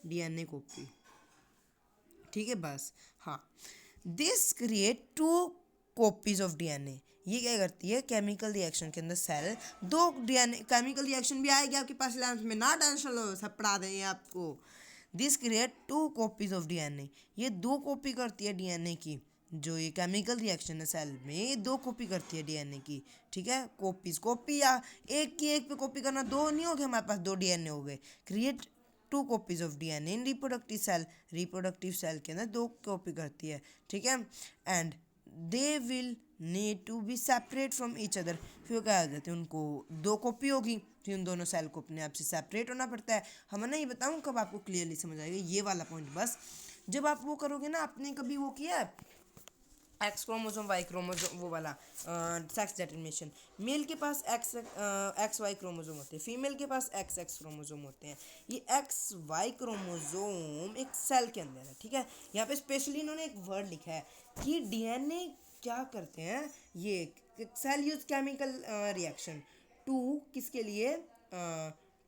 डीएनए कॉपी, ठीक है बस। हाँ, this create two copies of DNA. ये क्या करती है? केमिकल रिएक्शन के अंदर सेल दो डीएनए, केमिकल रिएक्शन भी आएगी आपके पास लैंप में, ना टेंशन लो, सब पढ़ा देंगे आपको। This create two copies of DNA, ये दो कॉपी करती है डीएनए की। जो ये केमिकल रिएक्शन है सेल में, ये दो कॉपी करती है डीएनए की, ठीक है। कॉपीज, कॉपी या एक की एक पे कॉपी करना, दो नहीं हो गए हमारे पास, दो डीएनए हो गए। Create two copies of DNA in reproductive cell, reproductive cell के अंदर दो कॉपी करती है, ठीक है। And they will need to be separate from each other, फिर क्या हो जाते हैं, उनको दो कॉपी होगी, फिर उन दोनों सेल को अपने आप से सेपरेट होना पड़ता है। हम ना ये बताऊँ कब आपको क्लियरली समझ आएगा ये वाला पॉइंट, बस जब आप वो करोगे ना, आपने कभी वो किया एक्स क्रोमोसोम वाई क्रोमोसोम, वो वाला सेक्स डिटरमिनेशन, मेल के पास एक्स वाई क्रोमोसोम होते हैं, फीमेल के पास एक्स एक्स क्रोमोसोम होते हैं। ये एक्स वाई क्रोमोसोम एक सेल के अंदर है, ठीक है। यहाँ पे स्पेशली इन्होंने एक वर्ड लिखा है कि डीएनए क्या करते हैं, ये cell use chemical reaction to, किसके लिए?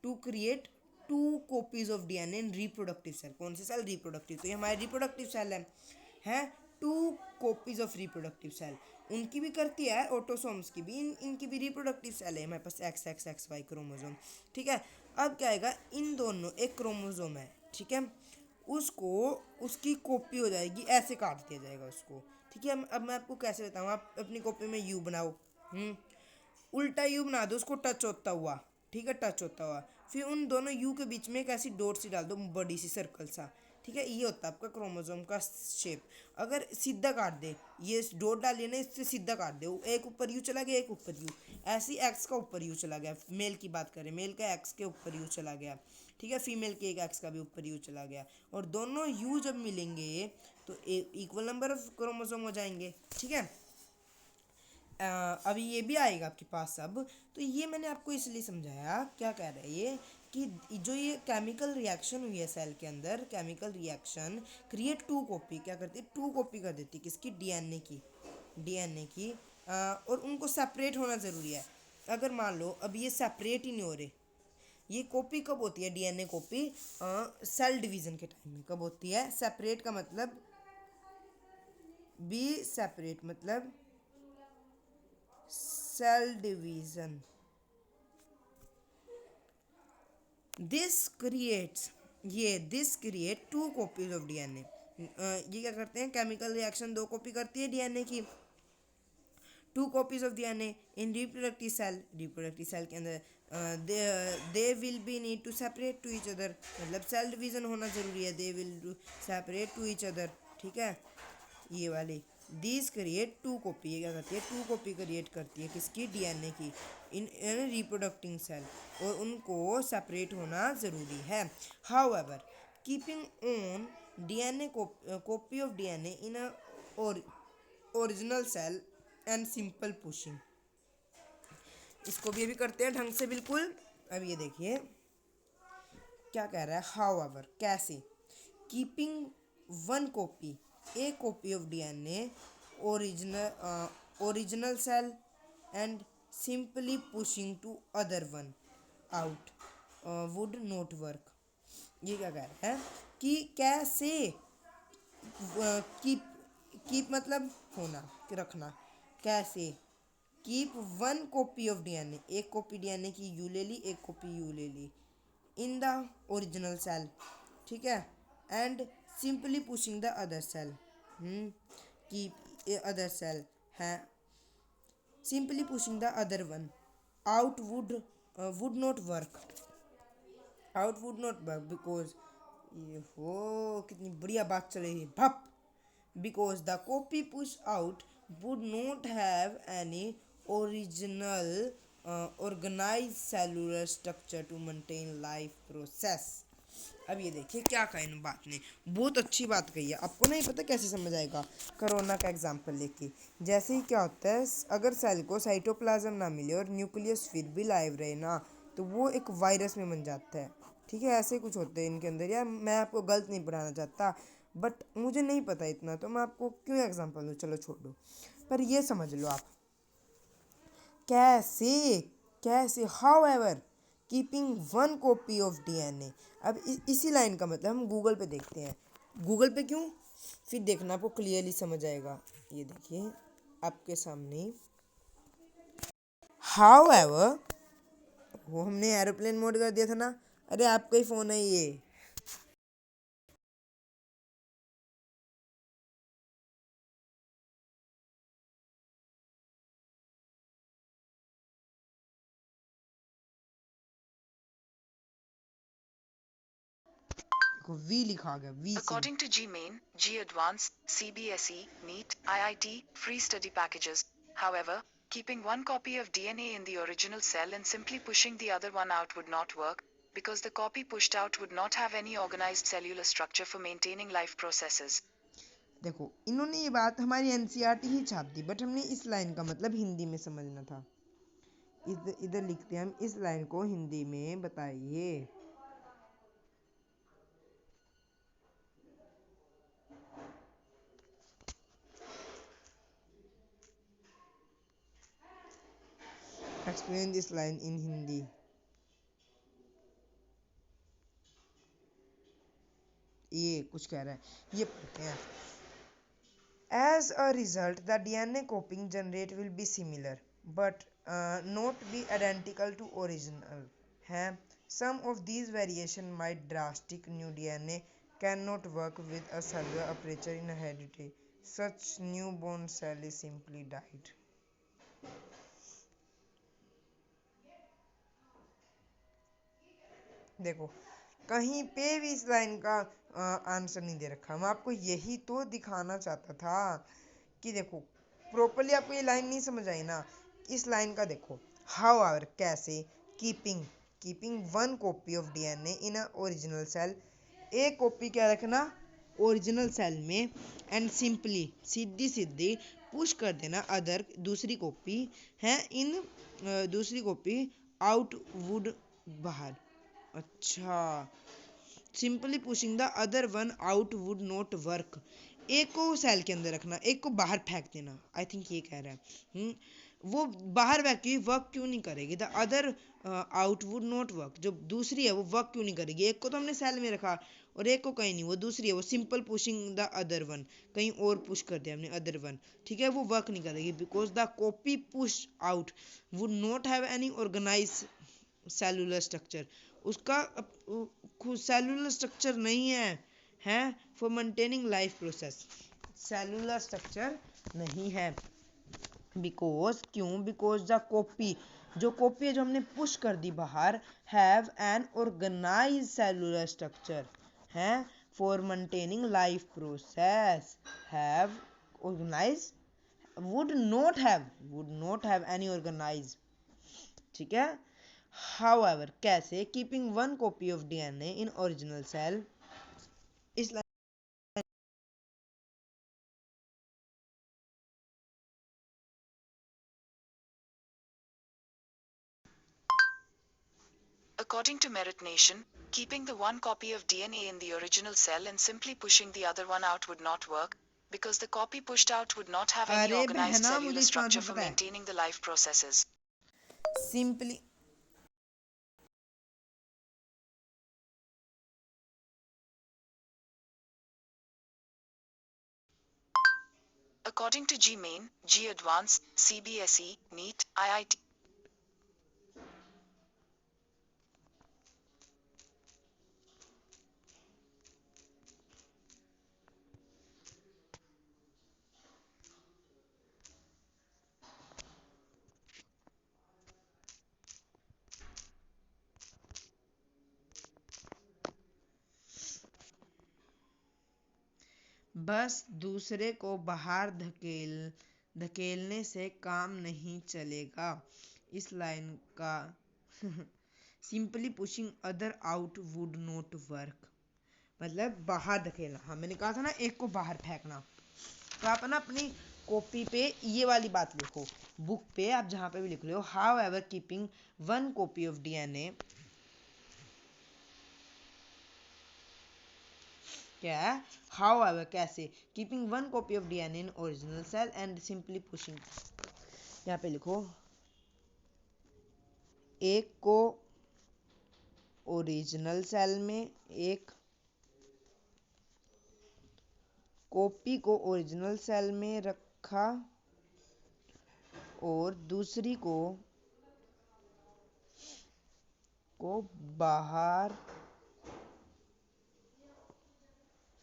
To create two copies of DNA in reproductive cell. कौन से सेल? रिप्रोडक्टिव, तो ये हमारे रिप्रोडक्टिव सेल है two copies of reproductive cell, उनकी भी करती है, ऑटोसोम्स की भी, इनकी भी रिप्रोडक्टिव सेल है हमारे पास, X X X Y chromosome, ठीक है। अब क्या आएगा, इन दोनों, एक क्रोमोसोम है, ठीक है, उसको उसकी कॉपी हो जाएगी, ऐसे काट दिया जाएगा उसको, ठीक है। अब मैं आपको कैसे बताऊँ, आप अपनी कॉपी में यू बनाओ, उल्टा यू बना दो, उसको टच होता हुआ, ठीक है, टच होता हुआ, फिर उन दोनों यू के बीच में एक ऐसी डॉट सी डाल दो, बड़ी सी सर्कल सा, ठीक है। ये होता है आपका क्रोमोसोम का शेप। अगर सीधा काट दे, ये डॉट डालिए ना, इससे सीधा काट दे, एक ऊपर यू चला गया, एक ऊपर यू, ऐसे ही एक्स का ऊपर यू चला गया, मेल की बात करें, मेल का एक्स के ऊपर यू चला गया, ठीक है, फीमेल के एक एक्स का भी ऊपर यू चला गया, और दोनों यू जब मिलेंगे तो इक्वल नंबर ऑफ क्रोमोसोम हो जाएंगे, ठीक है। अभी ये भी आएगा आपके पास अब, तो ये मैंने आपको इसलिए समझाया, क्या कह रहा है ये, कि जो ये केमिकल रिएक्शन हुई है सेल के अंदर, chemical reaction create two copy, क्या करती है, टू कॉपी कर देती है, किसकी? डीएनए की, डीएनए की, और उनको सेपरेट होना ज़रूरी है। अगर मान लो अब ये सेपरेट ही नहीं हो रहे, ये कॉपी कब होती है डीएनए कॉपी? सेल डिवीज़न के टाइम में। कब होती है? सेपरेट का मतलब, बी सेपरेट मतलब cell division. This create two copies of DNA. ये क्या करते हैं, केमिकल रिएक्शन दो कॉपी करती है डीएनए की, two copies of DNA in reproductive cell, reproductive cell के अंदर they will be need to separate to each other, मतलब सेल डिवीजन होना जरूरी है, they will separate to each other, ठीक है। ये वाली दिस क्रिएट टू कॉपी, ये क्या करती है, टू कॉपी क्रिएट करती है, किसकी? डीएनए की, इन रिप्रोडक्टिंग सेल, और उनको सेपरेट होना ज़रूरी है। However keeping on DNA copy of DNA in a original cell and simple pushing, इसको भी अभी करते हैं ढंग से बिल्कुल। अब ये देखिए क्या कह रहा है, हाउएवर, कैसे, keeping one copy, a copy of DNA original cell and simply pushing to other one out would not work। ये क्या कह रहा है कि कैसे कीप, कीप मतलब होना, कि रखना, कैसे keep one copy of DNA, एक कॉपी डीएनए की यू ले ली, एक कॉपी यू ले ली, इन द ओरिजिनल सेल, ठीक है, and simply pushing the other cell, keep other cell है, simply pushing the other one out would not work, out would not work because, ये हो कितनी बढ़िया बात चल रही है भप, because the copy push out would not have any original organized cellular structure to maintain life process। अब ये देखिए क्या कहा इन बात ने, बहुत अच्छी बात कही है, आपको नहीं पता कैसे समझ आएगा, कोरोना का एग्जांपल लेके, जैसे ही क्या होता है, अगर सेल को साइटोप्लाज्म ना मिले और न्यूक्लियस फिर भी लाइव रहे ना, तो वो एक वायरस में बन जाता है, ठीक है, ऐसे कुछ होते हैं इनके अंदर। यार मैं आपको गलत नहीं पढ़ाना चाहता, बट मुझे नहीं पता इतना, तो मैं आपको क्यों एग्जांपल दूँ, चलो छोड़ दो, पर ये समझ लो आप, कैसे कैसे how ever keeping one copy of DNA. अब इसी लाइन का मतलब हम गूगल पे देखते हैं। गूगल पे क्यों, फिर देखना आपको क्लियरली समझ आएगा। ये देखिए आपके सामने हाउ एवर, वो हमने एरोप्लेन मोड कर दिया था ना, अरे आपका ही फ़ोन है ये। देखो वी लिखा गया, V Singh.
According to GMain, G Advanced, CBSE, NEET, IIT, free study packages. However, keeping one copy of DNA in the original cell and simply pushing the other one out would not work, because the copy pushed out would not have any organized cellular structure for maintaining life processes.
देखो इन्होंने ये बात हमारी NCERT ही छाप दी, but हमने इस line का मतलब हिंदी में समझना था। इधर इधर लिखते हैं हम, इस लाइन को हिंदी में बताइए। Explain this line in Hindi. ये कुछ कह रहा है, ये पढ़ते हैं। As a result, the DNA copying generate will be similar, but not be identical to original. हैं? Some of these variation might drastic new DNA cannot work with a cellular aperture in heredity. Such newborn cell is simply died. देखो कहीं पे भी इस line का answer नहीं दे रखा, मैं आपको यही तो दिखाना चाहता था कि देखो प्रॉपरली आपको ये लाइन नहीं समझ आई ना। इस लाइन का देखो हाउ आवर कैसे keeping keeping one copy of DNA in a original cell, एक कॉपी क्या रखना ओरिजिनल सेल में, एंड सिंपली सीधी सीधी पुश कर देना अदर दूसरी कॉपी है इन दूसरी कॉपी आउट वुड बाहर। अच्छा, simply pushing the other one out would not work, एक को सेल के अंदर रखना एक को बाहर फेंक देना, आई थिंक ये कह रहा है। वो बाहर वर्क क्यों नहीं करेगी, the other out would not work, जो दूसरी है वो वर्क क्यों नहीं करेगी, एक को तो हमने सेल में रखा और एक को कहीं नहीं, वो दूसरी है वो simple pushing the other one, कहीं और पुश कर दिया हमने अदर वन, ठीक है, वो वर्क नहीं करेगी because the copy push out would not have any organise cellular structure, उसका खुद सेलुलर स्ट्रक्चर नहीं है, हैं for maintaining life process, cellular structure नहीं है। बिकॉज क्यों, बिकॉज द कॉपी, जो कॉपी है जो हमने पुश कर दी बाहर, have an organise cellular structure, हैं for maintaining life process, have organise, would not have any organise, ठीक है। However, कैसे keeping one copy of DNA in original cell, इस
According to Merit Nation, keeping the one copy of DNA in the original cell and simply pushing the other one out would not work, because the copy pushed out would not have any
अरे
organized
बहना मुझे
cellular
इसका
structure
answer
for
पता है,
maintaining the life processes.
Simply
According to GMain, G Advanced, CBSE, NEET, IIT.
बस दूसरे को बाहर धकेलने से काम नहीं चलेगा, इस लाइन का simply pushing other out would not work, मतलब बाहर धकेलना, हाँ मैंने कहा था ना एक को बाहर फेंकना, तो आप ना अपनी कॉपी पे ये वाली बात लिखो, बुक पे आप जहाँ पे भी लिख रहे हो, however keeping one copy of DNA, क्या है हाउ एवर कैसे keeping one copy of DNA in original cell and simply pushing, यहाँ पे लिखो एक को ओरिजिनल सेल में, एक कॉपी को ओरिजिनल सेल में रखा और दूसरी को बाहर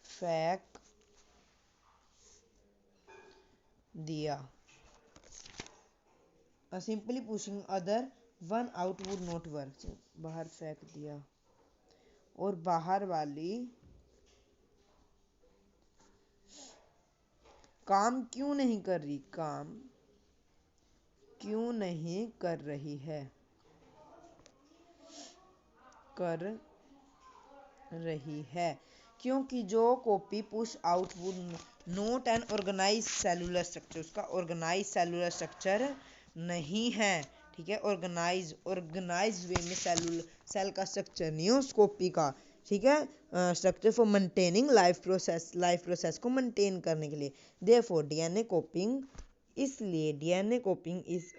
फेंक दिया। Simply pushing other one out would not work. बाहर फेंक दिया और बाहर वाली काम क्यों नहीं कर रही, काम क्यों नहीं कर रही है, कर रही है क्योंकि जो copy push out would not an organise cellular structure, उसका ऑर्गेनाइज सेलुलर स्ट्रक्चर नहीं है। ठीक है, ऑर्गेनाइज वे में सेल का स्ट्रक्चर नहीं है उस कॉपी का। ठीक है, structure for maintaining life process को मेंटेन करने के लिए। देयरफॉर डीएनए कॉपिंग, इसलिए DNA कॉपिंग is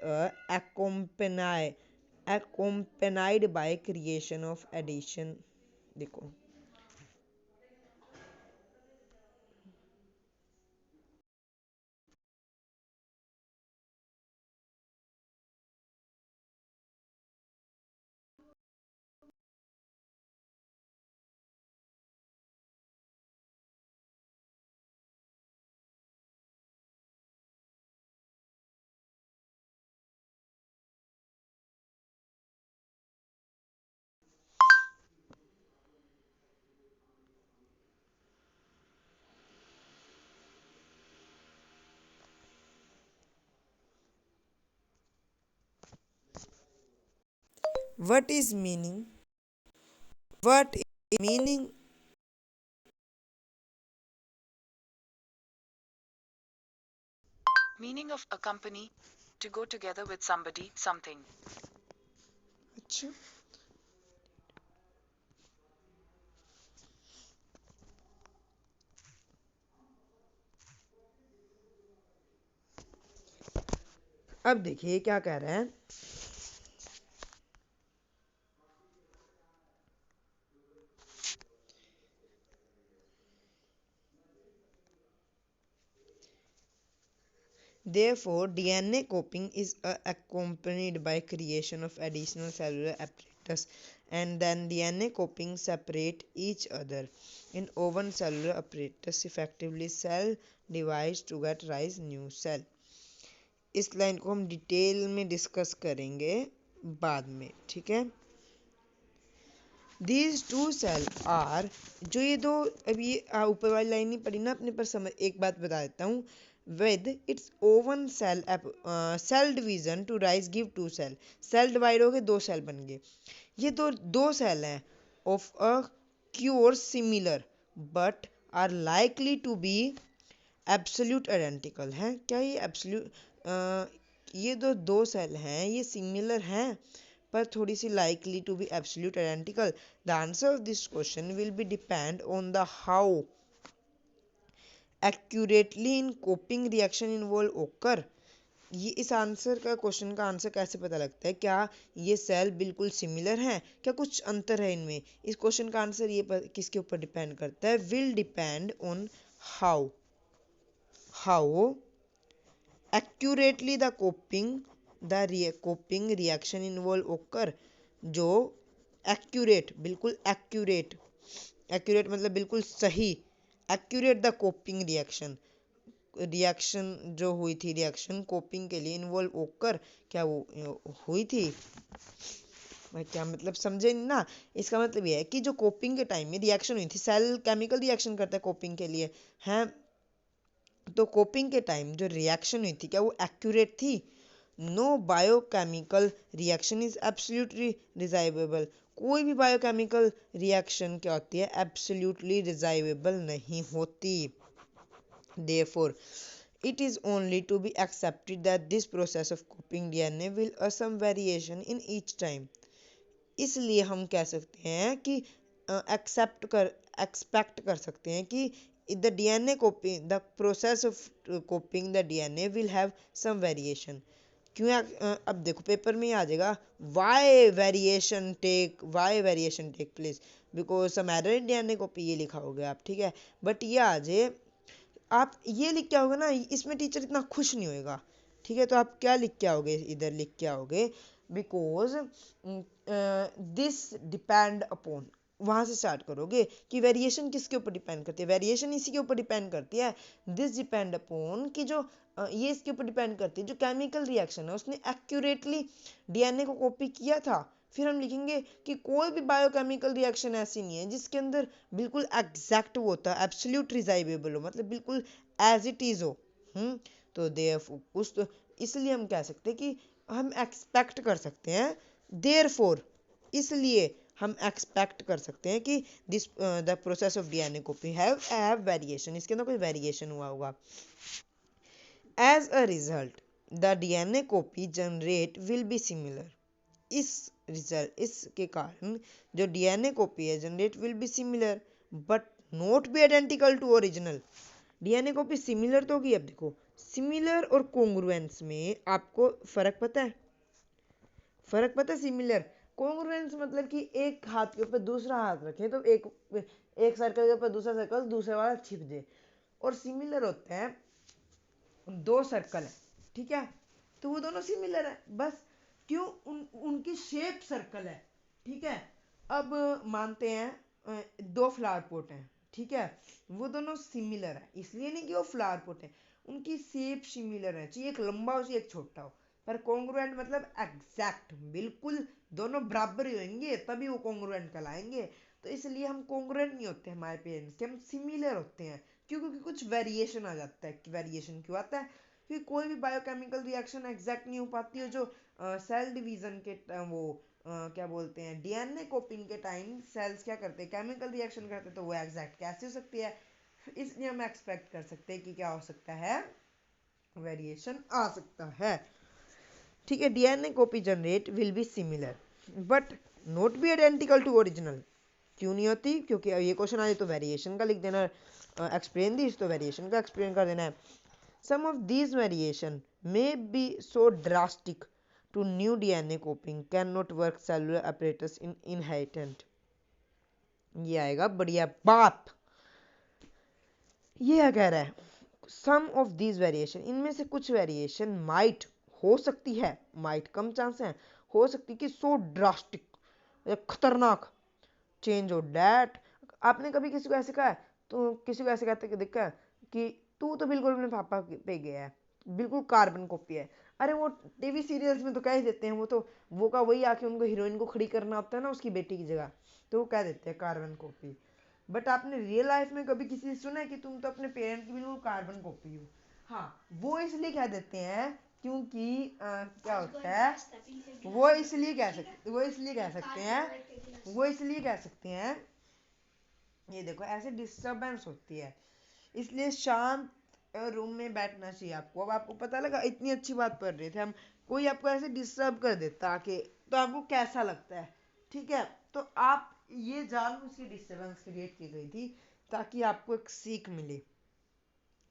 accompanied by creation of addition। देखो, what is meaning, what is meaning
Meaning of accompany, to go together with somebody, something.
अच्छा, अब देखिए क्या कह रहे हैं। Therefore, DNA copying is accompanied by creation of additional cellular apparatus, and then DNA copying separate each other in open cellular apparatus, effectively cell divides to get rise new cell। इस line को हम detail में discuss करेंगे बाद में। ठीक है, These two cell are, जो ये दो, अब ये ऊपर वाली लाइन नहीं पढ़ी ना अपने पर, समझ, एक बात बता देता हूँ। with its own cell division to rise give two cell, cell divide हो गए, दो सेल बन गए। ये दो सेल हैं of a cure similar but are likely to be absolute identical है। क्या ये ये दो सेल हैं, ये सिमिलर हैं पर थोड़ी सी likely to be absolute identical। The answer of this question will be depend on the how accurately in coping reaction involve occur। ये इस आंसर का, क्वेश्चन का आंसर कैसे पता लगता है, क्या ये सेल बिल्कुल सिमिलर हैं, क्या कुछ अंतर है इनमें। इस क्वेश्चन का आंसर ये किसके ऊपर डिपेंड करता है, will depend on how accurately the coping reaction involve occur। जो accurate, बिल्कुल accurate मतलब बिल्कुल सही, accurate the coping reaction जो हुई थी, रिएक्शन कोपिंग के लिए इन्वॉल्व होकर, क्या वो हुई थी। मैं क्या मतलब समझे नहीं ना। इसका मतलब ये है कि जो कोपिंग के टाइम में रिएक्शन हुई थी, सेल केमिकल रिएक्शन करता है कोपिंग के लिए, है, तो कोपिंग के टाइम जो रिएक्शन हुई थी, क्या वो एक्यूरेट थी। No biochemical reaction is absolutely receivable. कोई भी बायोकेमिकल रिएक्शन क्या होती है, एब्सोल्युटली रिसाइवेबल नहीं होती। Therefore, it is only to be accepted that this process of copying DNA will some variation in each time। इसलिए हम कह सकते हैं कि एक्सपेक्ट कर सकते हैं कि the DNA copying, the process of copying the DNA will have some variation।
क्यों अब देखो पेपर में ही आ जाएगा, why variation take place because some error in DNA copy, ये लिखा होगा आप, ठीक है। बट ये आ जाए, आप ये लिख के आओगे ना, इसमें टीचर इतना खुश नहीं होएगा, ठीक है। तो आप क्या लिख के आओगे, इधर लिख के आओगे बिकॉज दिस डिपेंड अपॉन, वहां से स्टार्ट करोगे कि वेरिएशन किसके ऊपर डिपेंड करती है, वेरिएशन इसी के ऊपर डिपेंड करती है, दिस डिपेंड अपॉन कि जो ये इसके ऊपर डिपेंड करती है जो केमिकल रिएक्शन है उसने एक्यूरेटली डीएनए को कॉपी किया था। फिर हम लिखेंगे कि कोई भी बायोकेमिकल रिएक्शन ऐसी नहीं है जिसके अंदर बिल्कुल एग्जैक्ट वो होता है, एब्सोल्यूट रिसाइवेबल हो, मतलब बिल्कुल एज इट इज हो। तो उस तो इसलिए हम कह सकते हैं कि हम एक्सपेक्ट कर सकते हैं, देयरफॉर इसलिए हम एक्सपेक्ट कर सकते हैं कि this the process of DNA copy have variation, इसके अंदर कोई वेरिएशन हुआ होगा। As a result the DNA copy generate will be similar, इसके कारण जो डीएनए कॉपी है generate will be similar but not be identical to original. DNA copy similar तो होगी। अब देखो सिमिलर और कोंग्रुएंस में आपको फर्क पता है, सिमिलर कोंग्रुएंस मतलब कि एक हाथ के ऊपर दूसरा हाथ रखे तो एक सर्कल के ऊपर दूसरा सर्कल दूसरे वाला छिप जाए, और सिमिलर होता है दो सर्कल है, ठीक है, तो वो दोनों सिमिलर है बस। क्यों, उनकी शेप सर्कल है, ठीक है। अब मानते हैं दो फ्लावर पॉट हैं, ठीक है, वो दोनों सिमिलर है, इसलिए नहीं कि वो फ्लावर पॉट है, उनकी शेप सिमिलर है, चाहिए एक लंबा हो चाहिए एक छोटा हो, पर कॉन्ग्रुएंट मतलब एग्जैक्ट बिल्कुल दोनों बराबर ही होंगे तभी वो कॉन्ग्रुएंट कहलाएंगे। तो इसलिए हम कॉन्ग्रुएंट नहीं होते हमारे पेरेंट्स के, हम सिमिलर होते हैं। क्यों, क्योंकि कुछ वेरिएशन आ जाता है। वेरिएशन क्यों आता है, क्योंकि कोई भी बायोकेमिकल रिएक्शन एग्जैक्ट नहीं हो पाती है, जो सेल डिवीजन के क्या बोलते हैं डीएनए कॉपिंग के टाइम सेल्स क्या करते हैं, केमिकल रिएक्शन करते हैं, तो वो एग्जैक्ट कैसे हो सकती है। इसलिए हम एक्सपेक्ट कर सकते हैं कि क्या हो सकता है, वेरिएशन आ सकता है, ठीक है। DNA copy generate will be similar but not be identical to original. क्यों नहीं होती, क्योंकि ये क्वेश्चन आए तो वेरिएशन का लिख देना, एक्सप्लेन दिस तो वेरिएशन का एक्सप्लेन कर देना है। Some of these variation may be so drastic to new DNA copying can not work cellular apparatus in inheritance. ये आएगा बढ़िया बात, ये क्या कह रहा है, सम ऑफ दीज वेरिएशन, इनमें से कुछ वेरिएशन माइट हो सकती है, माइट कम चांस है, हो सकती कि सो ड्रास्टिक खतरनाक चेंज हो डैट। आपने कभी किसी को ऐसे कहा है, तो किसी को ऐसे कहते देखा है कि तू तो बिल्कुल अपने पापा पे गया है, बिल्कुल कार्बन कॉपी है। अरे वो टीवी सीरियल्स में तो कह ही देते हैं, वो तो वो का वही आके उनको हीरोइन को खड़ी करना होता है ना उसकी बेटी की जगह, तो वो कह देते हैं कार्बन कॉपी। बट आपने रियल लाइफ में कभी किसी से सुना है कि तुम तो अपने पेरेंट की बिल्कुल कार्बन कॉपी हो। हाँ, वो इसलिए कह देते हैं क्योंकि क्या होता है, वो इसलिए कह सकते हैं, ये देखो ऐसे डिस्टरबेंस होती है, इसलिए शांत रूम में बैठना चाहिए आपको। अब आपको पता लगा, इतनी अच्छी बात पढ़ रहे थे हम, कोई आपको ऐसे डिस्टर्ब कर देता आके, तो आपको कैसा लगता है, ठीक है। तो आप ये जानबूझ के डिस्टरबेंस क्रिएट की गई थी ताकि आपको एक सीख मिले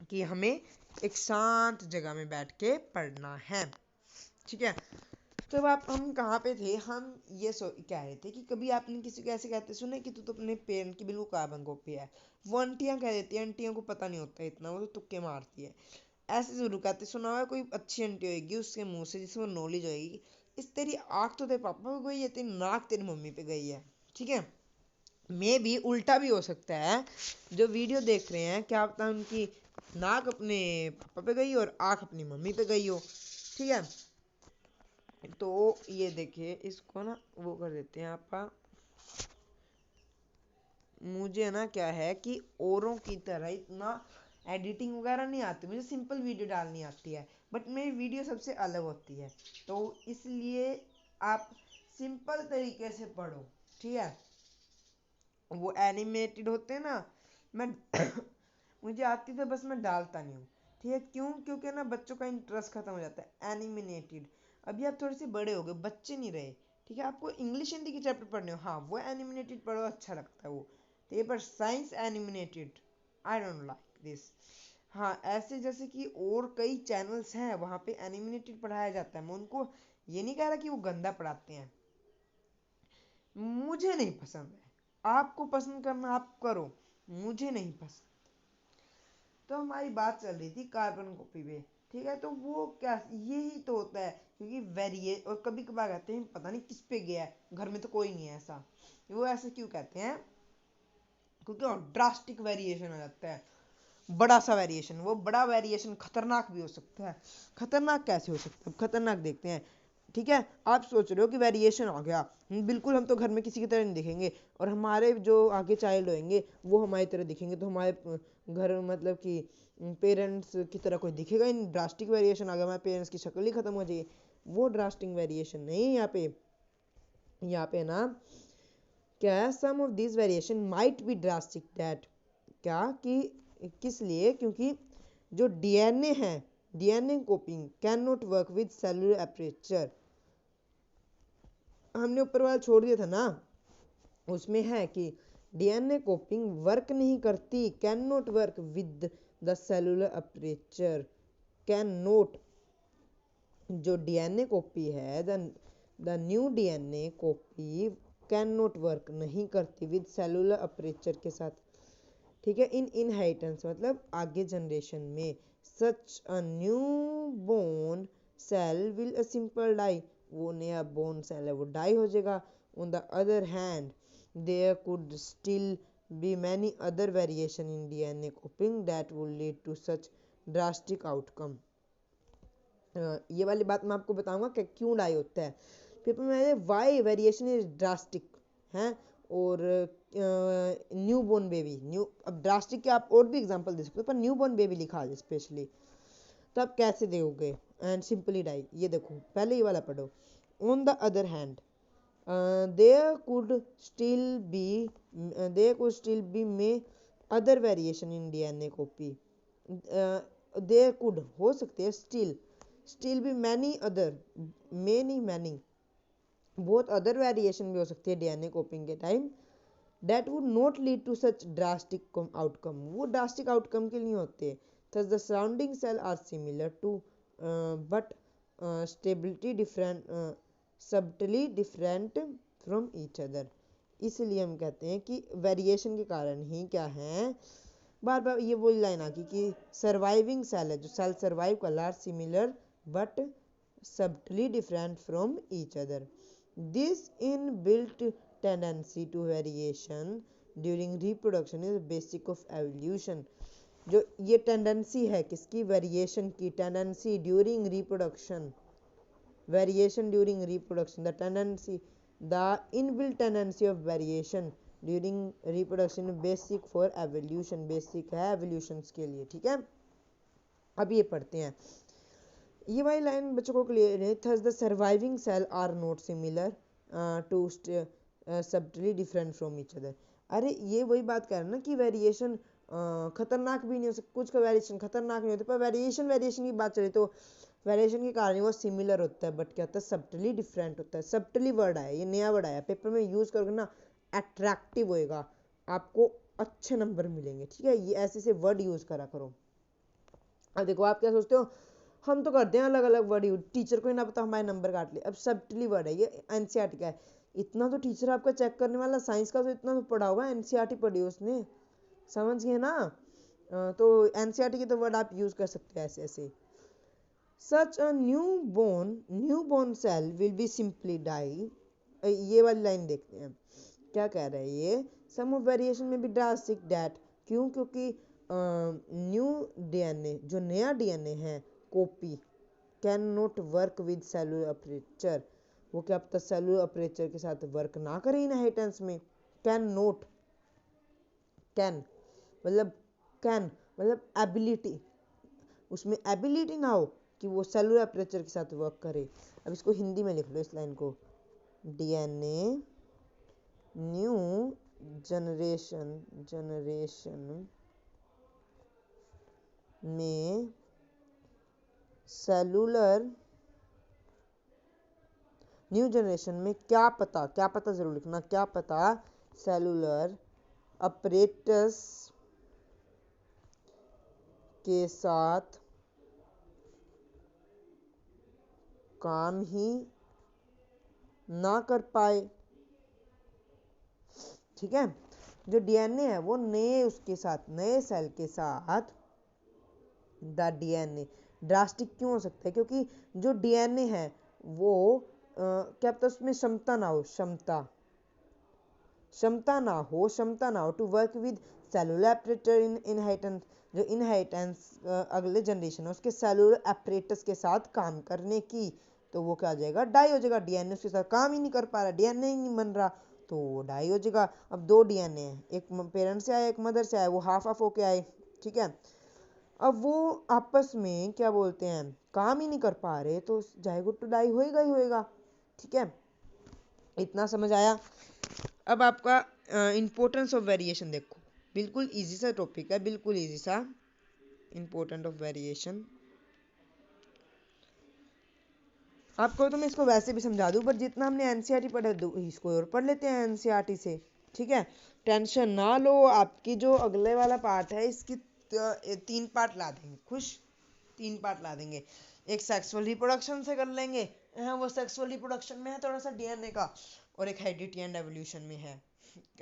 कि हमें एक शांत जगह में बैठ के पढ़ना है, ठीक है। तो अब हम कहाँ पे थे, हम ये कह रहे थे कि कभी आपने किसी को ऐसे कहते सुने कि तू तो अपने पेरेंट की बिल्कुल कार्बन कॉपी है। वो आंटियां कह देती है, आंटियों को पता नहीं होता इतना, वो तो तुक्के मारती है। ऐसे जरूर कहते सुना हुआ कोई अच्छी आंटी होगी उसके मुंह से जिसमें नॉलेज होगी, इस तेरी आँख तो तेरे पापा पे गई है, तेरी नाक तेरी मम्मी पे गई है, ठीक है। मे भी उल्टा भी हो सकता है, जो वीडियो देख रहे हैं क्या पता उनकी नाक अपने पापा पे गई और आँख अपनी मम्मी पे गई हो, ठीक है। तो ये देखिए इसको ना वो कर देते हैं आपका, मुझे ना क्या है कि औरों की तरह इतना एडिटिंग वगैरह नहीं आती, मुझे सिंपल वीडियो डालनी आती है, बट मेरी वीडियो सबसे अलग होती है, तो इसलिए आप सिंपल तरीके से पढ़ो, ठीक है। वो एनिमेटेड होते हैं ना, मैं मुझे आती तो बस मैं डालता नहीं हूँ, ठीक है। क्यों, क्योंकि ना बच्चों का इंटरेस्ट खत्म हो जाता है एनिमेटेड। अभी आप थोड़े से बड़े हो गए, बच्चे नहीं रहे, ठीक है। आपको इंग्लिश हिंदी के चैप्टर पढ़ने हो, हाँ वो एनिमेटेड पढ़ो, अच्छा लगता है वो। तो ये पर science animated I don't like this, हाँ, ऐसे जैसे कि और कई चैनल्स हैं वहाँ पे एनिमेटेड पढ़ाया जाता है। मैं उनको ये नहीं कह रहा कि वो गंदा पढ़ाते हैं, मुझे नहीं पसंद है। आपको पसंद करना आप करो, मुझे नहीं पसंद। तो हमारी बात चल रही थी कार्बन कॉपी पे, ठीक है। तो वो क्या, यही तो होता है, क्योंकि वेरिए और कभी कभार कहते हैं पता नहीं किस पे गया है, घर में तो कोई नहीं है ऐसा। वो ऐसे क्यों कहते हैं, क्योंकि ड्रास्टिक वेरिएशन आ जाता है, बड़ा सा वेरिएशन। वो बड़ा वेरिएशन खतरनाक भी हो सकता है। खतरनाक कैसे हो सकता है, खतरनाक देखते हैं। ठीक है, आप सोच रहे हो कि वेरिएशन आ गया, बिल्कुल हम तो घर में किसी की तरह नहीं दिखेंगे, और हमारे जो आगे चाइल्ड होंगे वो हमारी तरह दिखेंगे, तो हमारे घर में मतलब कि पेरेंट्स की तरह कोई दिखेगा ही नहीं। ड्रास्टिक वेरिएशन आ गया, हमारे पेरेंट्स की शक्ल ही खत्म हो जाएगी। वो ड्रास्टिक वेरिएशन नहीं है यहाँ पे। यहाँ पे ना क्या है, some of this variation might be drastic, that क्या कि किस लिए, क्योंकि जो डीएनए है, DNA copying can not work with cellular apparatus. हमने ऊपर वाला छोड़ दिया था ना, उसमें है कि डीएनए कोपिंग वर्क नहीं करती, can not work with the cellular aperture. Can not, जो डीएनए कॉपी है, the new DNA copy can not work, नहीं करती विद सेलुलर अपर्चर के साथ। ठीक है, इन इनहेरिटेंस मतलब आगे जनरेशन में। Such a new born cell will a simple die, वो नया बोर्न सेल है वो डाई हो जाएगा। On the other hand there could still be many other variation in DNA copying that would lead to such drastic outcome. ये वाली बात मैं आपको बताऊंगा कि क्यों डाई होता है पेपर में, वाई वेरिएशन इज ड्रास्टिक है। और न्यू बोर्न बेबी, न्यू, अब ड्रास्टिक के आप और भी एग्जांपल दे सकते हो, पर न्यू बोर्न बेबी लिखा है स्पेशली, तो आप कैसे दोगे, एंड सिंपली डाई। ये देखो पहले ये वाला पढ़ो। On the other hand there could still be may other variation in DNA copy. There could हो सकते हैं, स्टिल भी मैनी अदर, मैनी बहुत अदर वेरिएशन भी हो सकती है डीएनए कोपिंग के time, that would not lead to such drastic outcome, वो ड्रास्टिक आउटकम के लिए होते हैं। Thus the surrounding cell are similar to but stability different, subtly different from each other. इसलिए हम कहते हैं कि वेरिएशन के कारण ही क्या है, बार बार ये वही लाइन आ गई कि सर्वाइविंग सेल है, जो सेल सर्वाइव कर रहा है, similar but subtly different from each other. This inbuilt tendency to variation during reproduction is basic of evolution. जो ये टेंडेंसी है किसकी, वेरिएशन की tendency during reproduction, variation during reproduction, the inbuilt tendency of variation during reproduction basic for evolution, basic है evolution के लिए। ठीक है, अब ये पढ़ते हैं, ये वाली लाइन बच्चों को क्लियर है। Thus the surviving cell are not similar to subtly different from each other. अरे ये वही बात कर रहे हैं ना कि वेरिएशन खतरनाक भी नहीं हो सकता, कुछ का वेरिएशन खतरनाक नहीं होता, पर वेरिएशन की बात चले तो वेरिएशन के कारण वो सिमिलर होता है, बट क्या होता है, सबटली डिफरेंट होता है। सबटली वर्ड आया, ये नया वर्ड आया, पेपर में यूज करोगे ना अट्रैक्टिव होएगा, आपको अच्छे नंबर मिलेंगे। ठीक है, ये ऐसे से वर्ड यूज करा करो। अब देखो आप क्या सोचते हो, हम तो करते हैं अलग अलग वर्ड यूज, टीचर को ही ना पता हमारे नंबर काट ले। अब सबटली वर्ड है, ये एनसीईआरटी का है, इतना तो टीचर आपका चेक करने वाला, साइंस का तो इतना तो पढ़ा हुआ है, एनसीईआरटी पढ़ी उसने, समझ गए ना। तो एनसीईआरटी के तो वर्ड आप यूज कर सकते हो ऐसे ऐसे। Such a new born cell will be simply die. ये वाली लाइन देखते हैं क्या कह रहा है ये, सम ऑफ वेरिएशन में भी ड्रास्टिक, दैट क्यों, क्योंकि न्यू डीएनए, जो नया डीएनए है copy, can not work with cellular aperture, वो क्या पता सेलुलर अपर्चर के साथ वर्क ना करे इनहेरिटेंस में। कैन नॉट, कैन मतलब कैन मतलब एबिलिटी, उसमें एबिलिटी ना हो कि वो सेलुलर अपर्चर के साथ वर्क करे। अब इसको हिंदी में लिख लो इस लाइन को, डीएनए न्यू जनरेशन में सेलुलर, न्यू जनरेशन में क्या पता जरूर लिखना, क्या पता सेलुलर अपरेटस के साथ काम ही ना कर पाए। ठीक है, जो डीएनए है वो नए सेल के साथ द डीएनए ड्रास्टिक क्यों हो सकता है, क्योंकि जो डीएनए है वो क्या पता उसमें क्षमता ना हो to work with cellular apparatus in inheritance, जो इनहेरिटेंस अगले जनरेशन है उसके सेलुलर एपरेटस के साथ काम करने की, तो वो क्या हो जाएगा, डाई हो जाएगा। डीएनए उसके साथ काम ही नहीं कर पा रहा, डीएनए ही नहीं बन रहा, तो वो डाई हो जाएगा। अब दो डीएनए हैं, एक पेरेंट से आया एक मदर से आया, वो हाफ हाफ होके आए। ठीक है, अब वो आपस में क्या बोलते हैं काम ही नहीं कर पा रहे, तो जायगोट टू डाई होएगा ही होएगा। ठीक है, इतना समझ आया। अब आपका इम्पोर्टेंस ऑफ वेरिएशन देखो, बिल्कुल इजी सा टॉपिक है, बिल्कुल इजी सा। इम्पोर्टेंट ऑफ वेरिएशन आपको तो मैं इसको वैसे भी समझा दूं, पर जितना हमने एनसीईआरटी पढ़ा इसको और पढ़ लेते हैं एनसीईआरटी से। ठीक है, टेंशन ना लो, आपकी जो अगले वाला पार्ट है इसकी 3 पार्ट ला देंगे, खुश 3 पार्ट ला देंगे। एक सेक्सुअल रिप्रोडक्शन से कर लेंगे, हाँ वो सेक्सुअल रिप्रोडक्शन में है थोड़ा सा डीएनए का, और एक हेरिडिटी एंड एवोल्यूशन में है।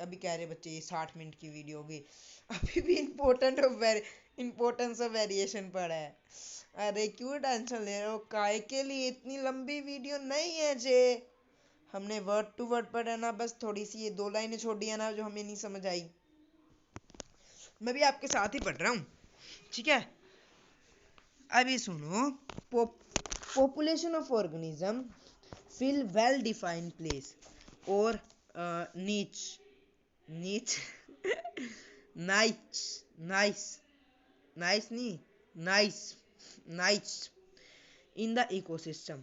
अभी कह रहे बच्चे ये 60 मिनट की वीडियो होगी, अभी भी इम्पोर्टेंस ऑफ वेरिएशन पढ़ा है। अरे क्यों टेंशन ले रहे हो, काय के लिए, इतनी लंबी वीडियो नहीं है जे, हमने वर्ड टू वर्ड पढ़ा ना, बस थोड़ी सी ये 2 लाइनें छोड़ दिया ना जो हमें नहीं समझ आई। मैं भी आपके साथ ही पढ़ रहा हूँ। ठीक है, अभी सुनो, population of organism fill well defined place or niche niche nice in the ecosystem,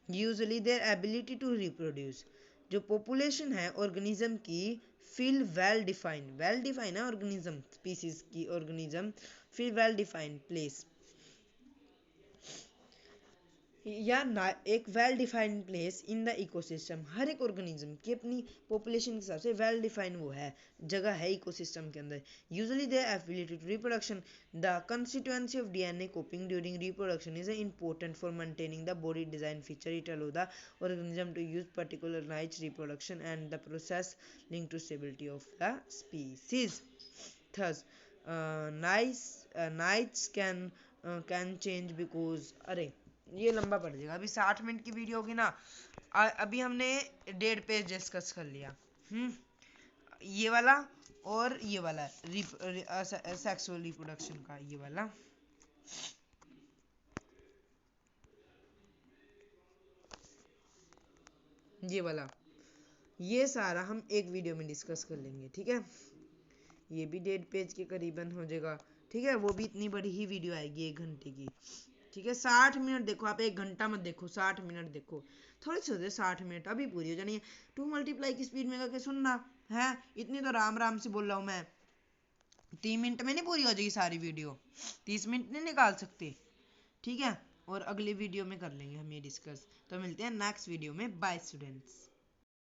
usually their ability to reproduce। जो population है organism की fill well defined है organism species की, organism fill well defined place या ना एक well defined place in the ecosystem, हर एक ऑर्गेनिज्म की अपनी पॉपुलेशन के हिसाब से वेल डिफाइंड वो है जगह है इकोसिस्टम के अंदर। Usually their ability to reproduction, the constituency of DNA copying during reproduction is important for maintaining the body design feature, it allow the organism to use particular niche reproduction and the process link to stability of the species. Thus niches can change because, अरे ये लंबा पड़ जाएगा, अभी 60 minute की video होगी ना। अभी हमने 1.5 पेज डिस्कस कर लिया, ये वाला और ये वाला सेक्सुअल रिप्रोडक्शन का, ये वाला ये सारा हम एक वीडियो में डिस्कस कर लेंगे। ठीक है, ये भी 1.5 पेज के करीबन हो जाएगा। ठीक है, वो भी इतनी बड़ी ही वीडियो आएगी 1 घंटे की। ठीक है, 60 मिनट देखो, आप 1 घंटा मत देखो, 60 मिनट देखो, थोड़ी सोचे 60 मिनट अभी पूरी हो जानी है। 2 मल्टीप्लाई की स्पीड में करके सुनना है, इतनी तो राम राम से बोल रहा हूँ मैं, 3 मिनट में नहीं पूरी हो जाएगी सारी वीडियो, 30 मिनट नहीं निकाल सकते। ठीक है, और अगले वीडियो में कर लेंगे हम ये डिस्कस। तो मिलते हैं नेक्स्ट वीडियो में, बाय स्टूडेंट्स।